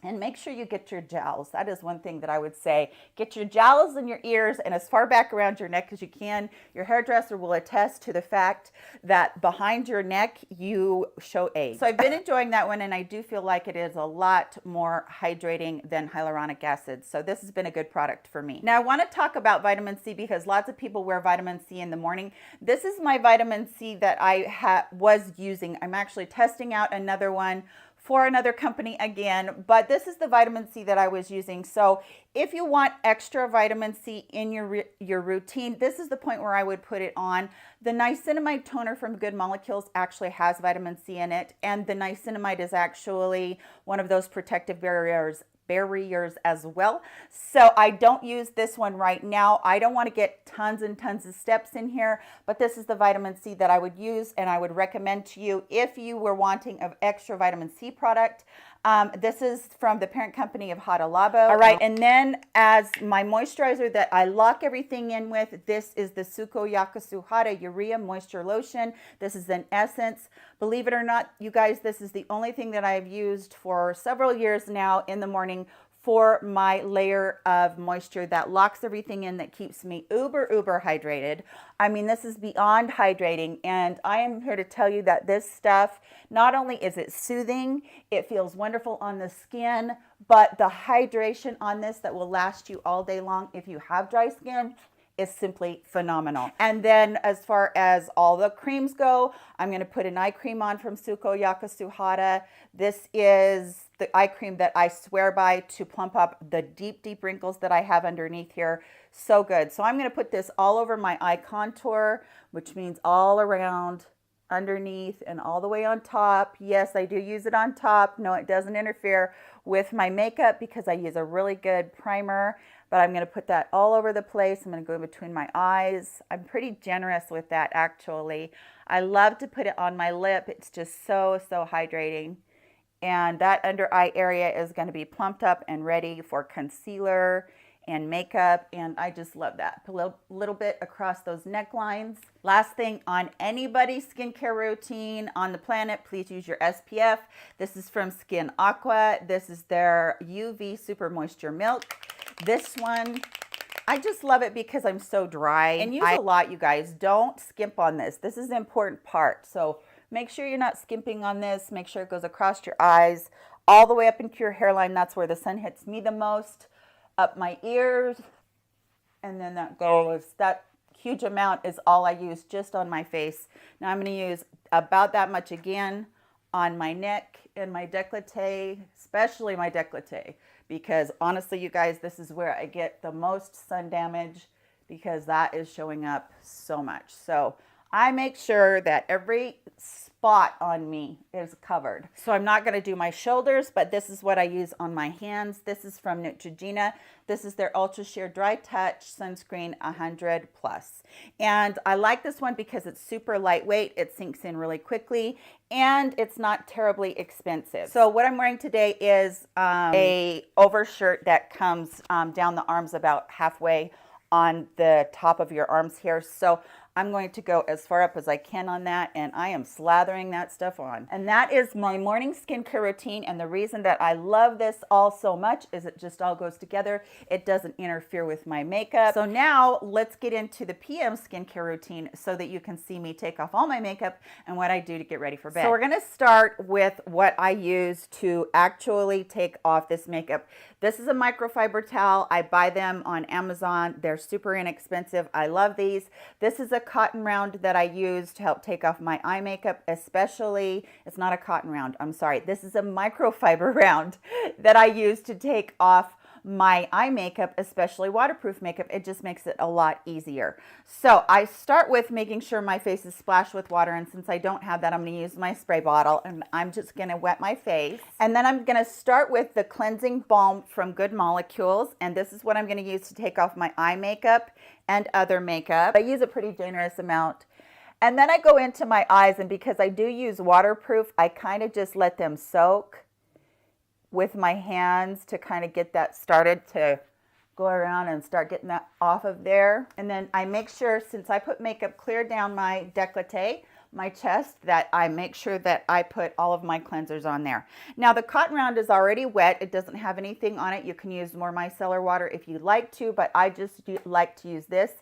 And make sure you get your jowls. That is one thing that I would say. Get your jowls in your ears and as far back around your neck as you can. Your hairdresser will attest to the fact that behind your neck, you show age. So I've been enjoying that one, and I do feel like it is a lot more hydrating than hyaluronic acid. So this has been a good product for me. Now I want to talk about vitamin C, because lots of people wear vitamin C in the morning. This is my vitamin C that I was using. I'm actually testing out another one for another company again, but this is the vitamin C that I was using. So if you want extra vitamin C in your routine, this is the point where I would put it on. The niacinamide toner from Good Molecules actually has vitamin C in it, and the niacinamide is actually one of those protective barriers as well. So I don't use this one right now. I don't want to get tons and tons of steps in here, but this is the vitamin C that I would use and I would recommend to you if you were wanting an extra vitamin C product. This is from the parent company of Hada Labo. All right, and then as my moisturizer that I lock everything in with, this is the Suko Yakusu Hada Urea Moisture Lotion. This is an essence. Believe it or not, you guys, this is the only thing that I've used for several years now in the morning for my layer of moisture that locks everything in, that keeps me uber hydrated. I mean, this is beyond hydrating, and I am here to tell you that this stuff, not only is it soothing, it feels wonderful on the skin, but the hydration on this that will last you all day long if you have dry skin is simply phenomenal. And then as far as all the creams go, I'm going to put an eye cream on from Suko Yakusu Hada. This is the eye cream that I swear by to plump up the deep wrinkles that I have underneath here. So good. So I'm going to put this all over my eye contour, which means all around, underneath, and all the way on top. Yes, I do use it on top. No, it doesn't interfere with my makeup because I use a really good primer. But I'm going to put that all over the place. I'm going to go between my eyes. I'm pretty generous with that, actually. I love to put it on my lip. It's just so hydrating. And that under eye area is going to be plumped up and ready for concealer and makeup, and I just love that. Put a little bit across those necklines. Last thing on anybody's skincare routine on the planet, please use your SPF. This is from Skin Aqua. This is their UV Super Moisture Milk. This one, I just love it because I'm so dry and use a lot, you guys. Don't skimp on this. This is the important part. So make sure you're not skimping on this. Make sure it goes across your eyes, all the way up into your hairline. That's where the sun hits me the most. Up my ears, and then that goes, that huge amount is all I use just on my face. Now I'm going to use about that much again on my neck and my décolleté, especially my décolleté, because honestly, you guys, this is where I get the most sun damage because that is showing up so much. So I make sure that every spot on me is covered. So I'm not going to do my shoulders, but this is what I use on my hands. This is from Neutrogena. This is their Ultra Sheer Dry Touch Sunscreen 100 Plus. And I like this one because it's super lightweight. It sinks in really quickly and it's not terribly expensive. So what I'm wearing today is a overshirt that comes down the arms about halfway on the top of your arms here. So I'm going to go as far up as I can on that, and I am slathering that stuff on. And that is my morning skincare routine, and the reason that I love this all so much is it just all goes together. It doesn't interfere with my makeup. So now let's get into the PM skincare routine so that you can see me take off all my makeup and what I do to get ready for bed. So we're gonna start with what I use to actually take off this makeup. This is a microfiber towel. I buy them on Amazon. They're super inexpensive. I love these. This is a cotton round that I use to help take off my eye makeup, especially, it's not a cotton round, I'm sorry. This is a microfiber round that I use to take off my eye makeup, especially waterproof makeup. It just makes it a lot easier. So I start with making sure my face is splashed with water, and since I don't have that, I'm going to use my spray bottle, and I'm just going to wet my face. And then I'm going to start with the cleansing balm from Good Molecules, and this is what I'm going to use to take off my eye makeup and other makeup. I use a pretty generous amount. And then I go into my eyes, and because I do use waterproof, I kind of just let them soak with my hands to kind of get that started to go around and start getting that off of there. And then I make sure, since I put makeup clear down my décolleté, my chest, that I make sure that I put all of my cleansers on there. Now the cotton round is already wet. It doesn't have anything on it. You can use more micellar water if you'd like to, but I just like to use this.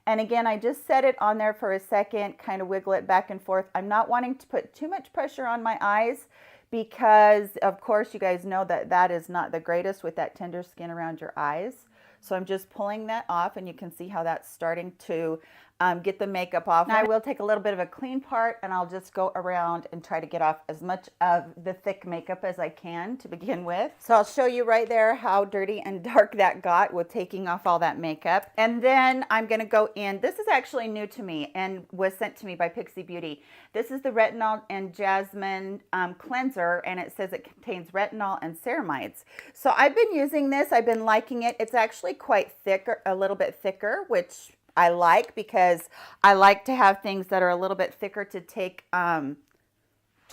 And again, I just set it on there for a second, kind of wiggle it back and forth. I'm not wanting to put too much pressure on my eyes because, of course, you guys know that that is not the greatest with that tender skin around your eyes. So I'm just pulling that off, and you can see how that's starting to get the makeup off. Now I will take a little bit of a clean part, and I'll just go around and try to get off as much of the thick makeup as I can to begin with. So I'll show you right there how dirty and dark that got with taking off all that makeup. And then I'm going to go in. This is actually new to me and was sent to me by Pixie Beauty. This is the Retinol and Jasmine cleanser, and it says it contains retinol and ceramides. So I've been using this. I've been liking it. It's actually quite thicker, a little bit thicker, which I like because I like to have things that are a little bit thicker to take to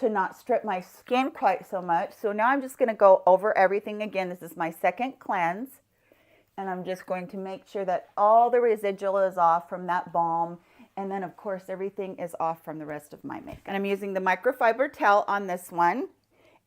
not strip my skin quite so much. So now I'm just going to go over everything again. This is my second cleanse, and I'm just going to make sure that all the residual is off from that balm, and then of course everything is off from the rest of my makeup. And I'm using the microfiber towel on this one,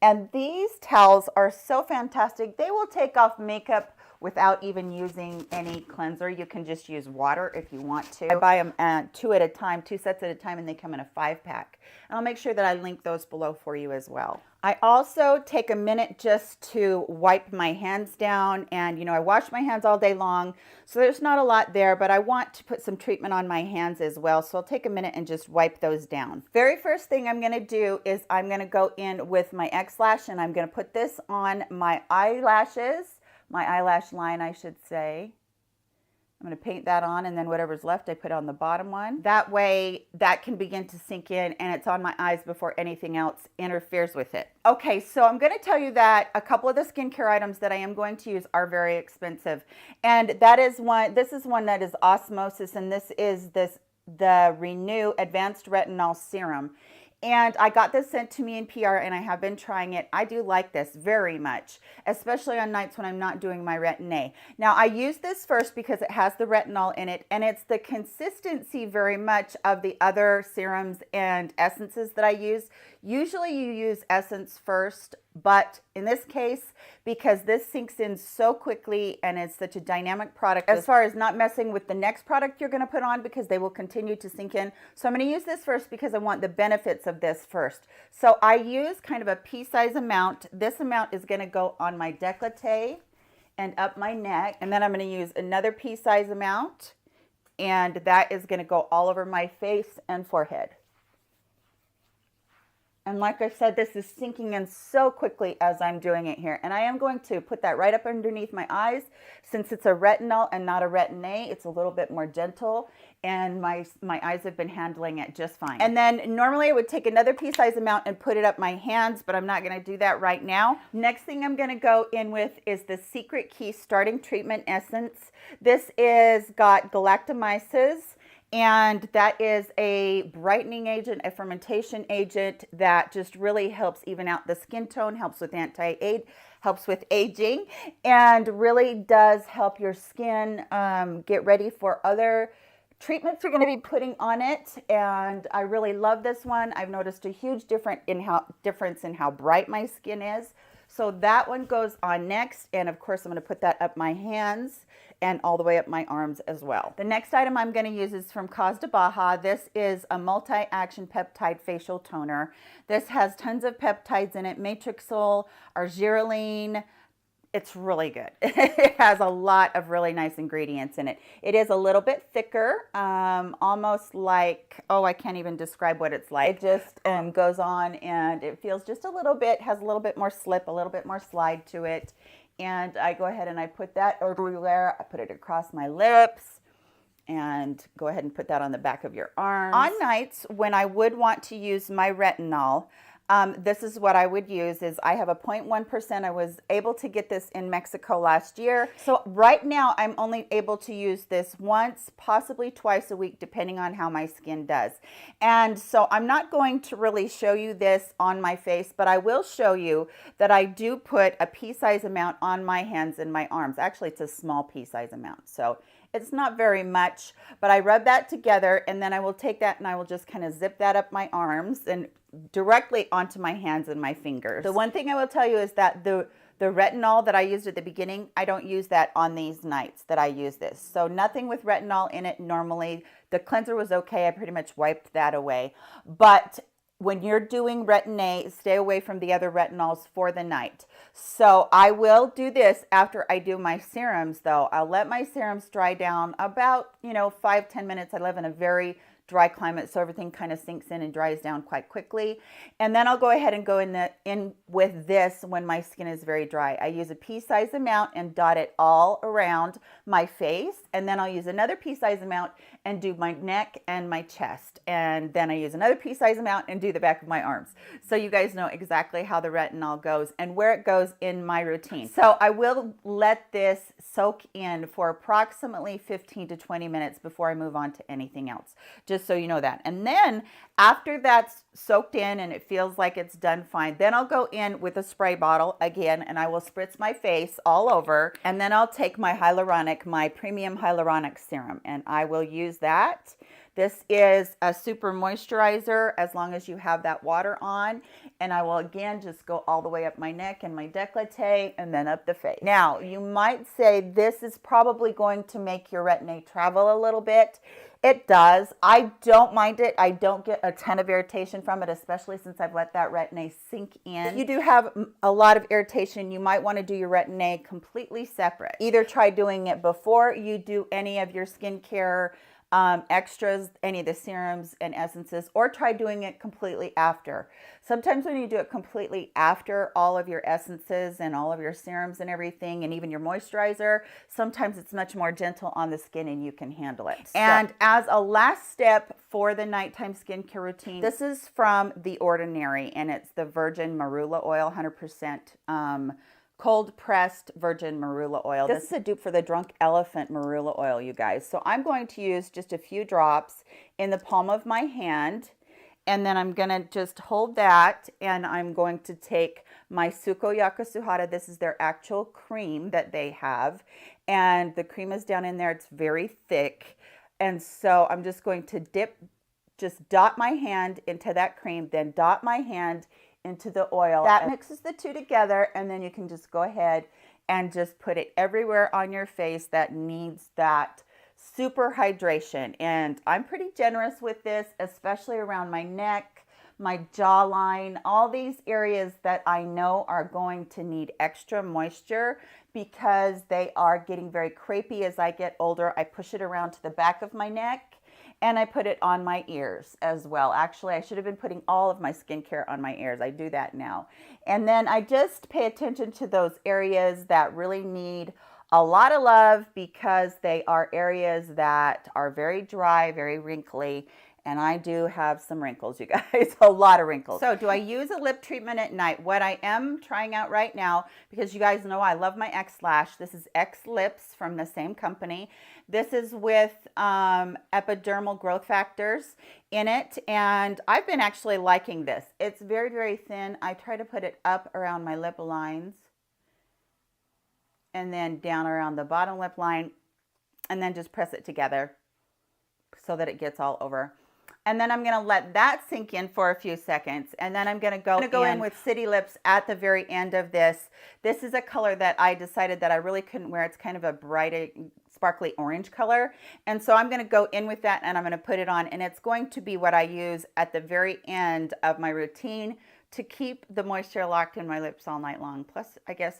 and these towels are so fantastic. They will take off makeup without even using any cleanser. You can just use water if you want to. I buy them two at a time, 2 sets at a time, and they come in a 5-pack. And I'll make sure that I link those below for you as well. I also take a minute just to wipe my hands down, and you know, I wash my hands all day long, so there's not a lot there, but I want to put some treatment on my hands as well, so I'll take a minute and just wipe those down. Very first thing I'm going to do is I'm going to go in with my X-Lash, and I'm going to put this on my eyelashes, my eyelash line, I should say. I'm going to paint that on, and then whatever's left I put on the bottom one. That way that can begin to sink in, and it's on my eyes before anything else interferes with it. Okay, so I'm going to tell you that a couple of the skincare items that I am going to use are very expensive. And that is one, this is one that is Osmosis, and this is the Renew Advanced Retinol Serum. And I got this sent to me in PR, and I have been trying it. I do like this very much, especially on nights when I'm not doing my Retin-A. Now, I use this first because it has the retinol in it, and it's the consistency very much of the other serums and essences that I use. Usually you use essence first, but in this case, because this sinks in so quickly and it's such a dynamic product, as far as not messing with the next product you're going to put on, because they will continue to sink in. So I'm going to use this first because I want the benefits of this first. So I use kind of a pea-size amount. This amount is going to go on my décolleté and up my neck. And then I'm going to use another pea-size amount, and that is going to go all over my face and forehead. And like I said, this is sinking in so quickly as I'm doing it here. And I am going to put that right up underneath my eyes. Since it's a retinol and not a Retin-A, it's a little bit more gentle. And my eyes have been handling it just fine. And then normally I would take another pea-size amount and put it up my hands, but I'm not going to do that right now. Next thing I'm going to go in with is the Secret Key Starting Treatment Essence. This is got galactomyces. And that is a brightening agent, a fermentation agent that just really helps even out the skin tone, helps with anti-age, helps with aging, and really does help your skin get ready for other treatments you're going to be putting on it. And I really love this one. I've noticed a huge difference in how bright my skin is. So that one goes on next, and of course I'm going to put that up my hands and all the way up my arms as well. The next item I'm going to use is from Cos de Baja. This is a multi-action peptide facial toner. This has tons of peptides in it, matrixyl, argireline. It's really good. It has a lot of really nice ingredients in it. It is a little bit thicker, almost like, oh, I can't even describe what it's like. It just goes on, and it feels just a little bit, has a little bit more slip, a little bit more slide to it. And I go ahead and I put that everywhere. I put it across my lips, and go ahead and put that on the back of your arms. On nights when I would want to use my retinol, this is what I would use. Is I have a 0.1%. I was able to get this in Mexico last year. So right now I'm only able to use this once, possibly twice a week, depending on how my skin does. And so I'm not going to really show you this on my face, but I will show you that I do put a pea-size amount on my hands and my arms. Actually, it's a small pea-size amount. So it's not very much, but I rub that together, and then I will take that and I will just kind of zip that up my arms and directly onto my hands and my fingers. The one thing I will tell you is that the retinol that I used at the beginning, I don't use that on these nights that I use this. So nothing with retinol in it normally. The cleanser was okay. I pretty much wiped that away. But when you're doing Retin-A, stay away from the other retinols for the night. So I will do this after I do my serums, though. I'll let my serums dry down about, 5-10 minutes. I live in a very dry climate, so everything kind of sinks in and dries down quite quickly. And then I'll go ahead and go in with this when my skin is very dry. I use a pea-size amount and dot it all around my face, and then I'll use another pea-size amount and do my neck and my chest, and then I use another pea-size amount and do the back of my arms. So you guys know exactly how the retinol goes and where it goes in my routine. So I will let this soak in for approximately 15 to 20 minutes before I move on to anything else, just so you know that. And then after that's soaked in and it feels like it's done fine, then I'll go in with a spray bottle again, and I will spritz my face all over, and then I'll take my my premium hyaluronic serum, and I will use that. This is a super moisturizer as long as you have that water on, and I will again just go all the way up my neck and my décolleté and then up the face. Now, you might say this is probably going to make your Retin-A travel a little bit. It does. I don't mind it. I don't get a ton of irritation from it, especially since I've let that Retin-A sink in. If you do have a lot of irritation, you might want to do your Retin-A completely separate. Either try doing it before you do any of your skincare extras, any of the serums and essences, or try doing it completely after. Sometimes when you do it completely after all of your essences and all of your serums and everything, and even your moisturizer, sometimes it's much more gentle on the skin and you can handle it. And as a last step for the nighttime skincare routine, this is from The Ordinary, and it's the virgin marula oil, 100% cold pressed virgin marula oil. This is a dupe for the Drunk Elephant marula oil, you guys. So I'm going to use just a few drops in the palm of my hand, And then I'm going to just hold that, and I'm going to take my Suko Yakusuhara. This is their actual cream that they have. And the cream is down in there. It's very thick. And so I'm just going to just dot my hand into that cream, then dot my hand into the oil. That mixes the two together, and then you can just go ahead and just put it everywhere on your face that needs that super hydration. And I'm pretty generous with this, especially around my neck, my jawline, all these areas that I know are going to need extra moisture because they are getting very crepey as I get older. I push it around to the back of my neck, and I put it on my ears as well. Actually, I should have been putting all of my skincare on my ears. I do that now. And then I just pay attention to those areas that really need a lot of love because they are areas that are very dry, very wrinkly, and I do have some wrinkles, you guys, a lot of wrinkles. So do I use a lip treatment at night? What I am trying out right now, because you guys know I love my X Lash. This is X Lips from the same company. This is with epidermal growth factors in it, and I've been actually liking this. It's very, very thin. I try to put it up around my lip lines, and then down around the bottom lip line, and then just press it together so that it gets all over. And then I'm going to let that sink in for a few seconds, and then I'm going to go in with City Lips at the very end of this. This is a color that I decided that I really couldn't wear. It's kind of a bright, sparkly orange color, and so I'm going to go in with that, and I'm going to put it on, and it's going to be what I use at the very end of my routine to keep the moisture locked in my lips all night long. Plus, I guess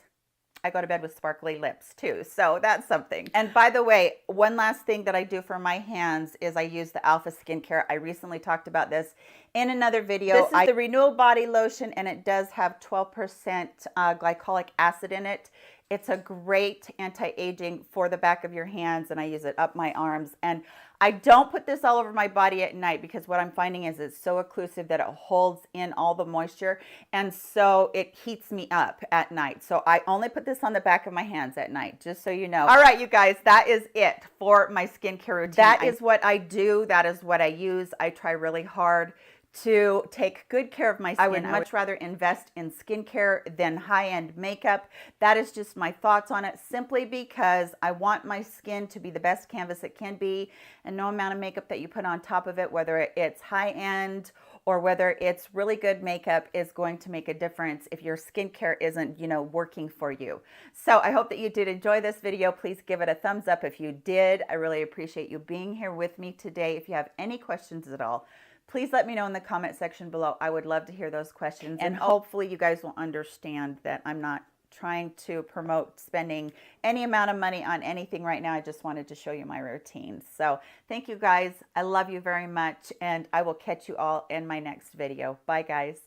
I go to bed with sparkly lips too, so that's something. And by the way, one last thing that I do for my hands is I use the Alpha Skincare. I recently talked about this in another video. This is the Renewal Body Lotion, and it does have 12% glycolic acid in it. It's a great anti-aging for the back of your hands, and I use it up my arms. And I don't put this all over my body at night because what I'm finding is it's so occlusive that it holds in all the moisture, and so it heats me up at night. So I only put this on the back of my hands at night, just so you know. All right, you guys, that is it for my skincare routine. That is what I do. That is what I use. I try really hard to take good care of my skin. I would much rather invest in skincare than high-end makeup. That is just my thoughts on it, simply because I want my skin to be the best canvas it can be, and no amount of makeup that you put on top of it, whether it's high-end or whether it's really good makeup, is going to make a difference if your skincare isn't, you know, working for you. So I hope that you did enjoy this video. Please give it a thumbs up if you did. I really appreciate you being here with me today. If you have any questions at all, please let me know in the comment section below. I would love to hear those questions. And hopefully you guys will understand that I'm not trying to promote spending any amount of money on anything right now. I just wanted to show you my routine. So thank you guys. I love you very much. And I will catch you all in my next video. Bye guys.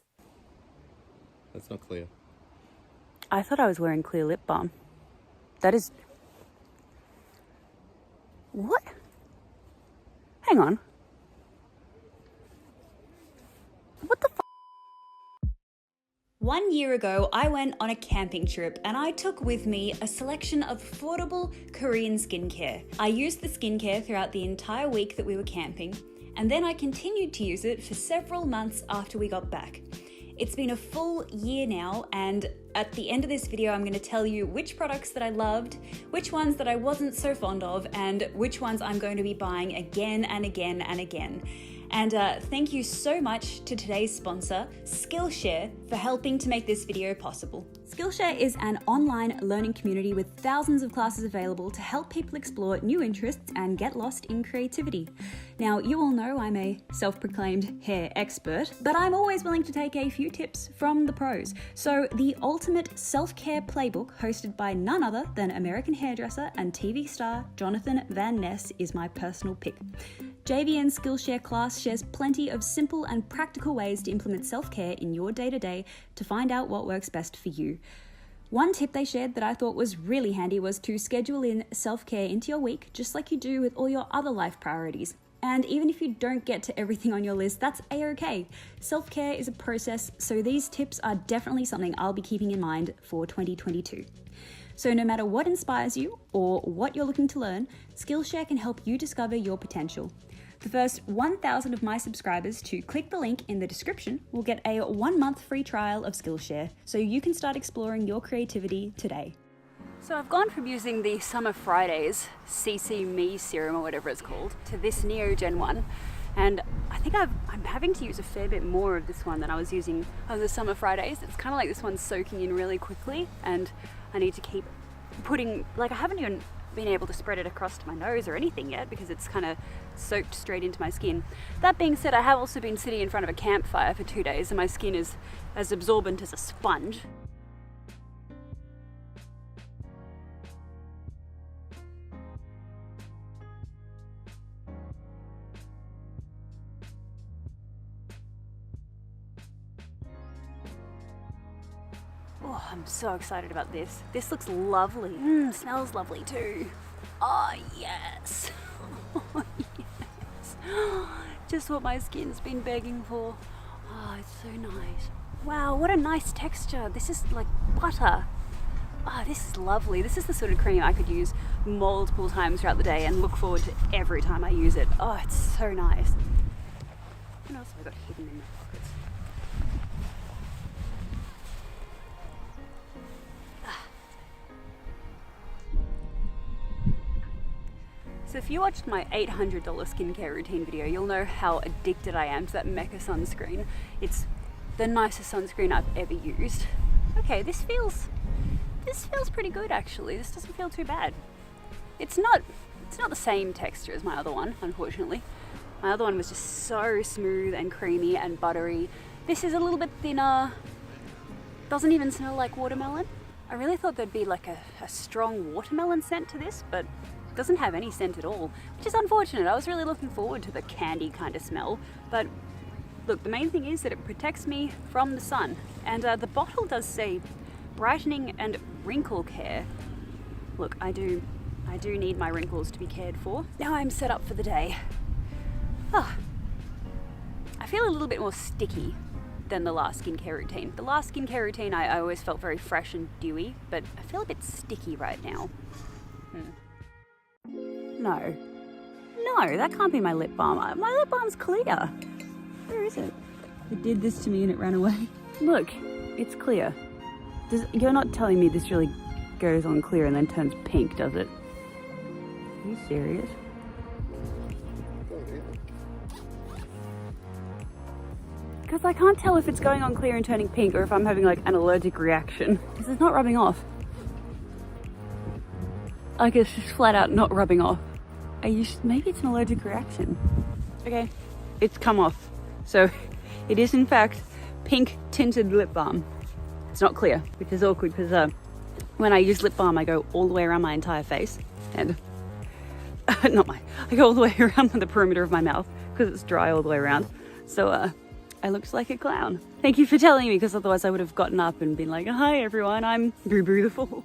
That's not clear. I thought I was wearing clear lip balm. That is... What? Hang on. What the f? 1 year ago, I went on a camping trip and I took with me a selection of affordable Korean skincare. I used the skincare throughout the entire week that we were camping, and then I continued to use it for several months after we got back. It's been a full year now, and at the end of this video, I'm going to tell you which products that I loved, which ones that I wasn't so fond of, and which ones I'm going to be buying again and again and again. And thank you so much to today's sponsor, Skillshare, for helping to make this video possible. Skillshare is an online learning community with thousands of classes available to help people explore new interests and get lost in creativity. Now, you all know I'm a self-proclaimed hair expert, but I'm always willing to take a few tips from the pros. So the ultimate self-care playbook, hosted by none other than American hairdresser and TV star Jonathan Van Ness, is my personal pick. JVN's Skillshare class shares plenty of simple and practical ways to implement self-care in your day-to-day to find out what works best for you. One tip they shared that I thought was really handy was to schedule in self-care into your week, just like you do with all your other life priorities. And even if you don't get to everything on your list, that's a-okay. Self-care is a process, so these tips are definitely something I'll be keeping in mind for 2022. So no matter what inspires you or what you're looking to learn, Skillshare can help you discover your potential. The first 1,000 of my subscribers to click the link in the description will get a 1-month free trial of Skillshare, so you can start exploring your creativity today. So I've gone from using the Summer Fridays CC Me serum or whatever it's called to this Neogen one, and I think I'm having to use a fair bit more of this one than I was using of the Summer Fridays. It's kind of like this one's soaking in really quickly, and I need to keep putting, like, I haven't even been able to spread it across to my nose or anything yet because it's kind of soaked straight into my skin. That being said, I have also been sitting in front of a campfire for 2 days and my skin is as absorbent as a sponge. Oh, I'm so excited about this. This looks lovely. Smells lovely too. Oh, yes. Oh, yes. Just what my skin's been begging for. Oh, it's so nice. Wow, what a nice texture. This is like butter. Oh, this is lovely. This is the sort of cream I could use multiple times throughout the day and look forward to every time I use it. Oh, it's so nice. What else have I got hidden in my pockets? So if you watched my $800 skincare routine video, you'll know how addicted I am to that Mecha sunscreen. It's the nicest sunscreen I've ever used. Okay, this feels pretty good actually. This doesn't feel too bad. It's not the same texture as my other one, unfortunately. My other one was just so smooth and creamy and buttery. This is a little bit thinner. Doesn't even smell like watermelon. I really thought there'd be like a strong watermelon scent to this, but it doesn't have any scent at all, which is unfortunate. I was really looking forward to the candy kind of smell, but look, the main thing is that it protects me from the sun, and the bottle does say brightening and wrinkle care. Look, I do need my wrinkles to be cared for. Now I'm set up for the day. Oh, I feel a little bit more sticky than the last skincare routine. The last skincare routine I always felt very fresh and dewy, but I feel a bit sticky right now. No, that can't be my lip balm. My lip balm's clear. Where is it? It did this to me and it ran away. Look, it's clear. You're not telling me this really goes on clear and then turns pink, does it? Are you serious? Because I can't tell if it's going on clear and turning pink or if I'm having like an allergic reaction. Because it's not rubbing off. Like it's just flat out not rubbing off. Maybe it's an allergic reaction. Okay, it's come off. So it is in fact pink tinted lip balm. It's not clear, which is awkward because when I use lip balm I go all the way around my entire face and I go all the way around the perimeter of my mouth because it's dry all the way around. So I looked like a clown. Thank you for telling me, because otherwise I would have gotten up and been like, hi everyone, I'm Boo Boo the Fool.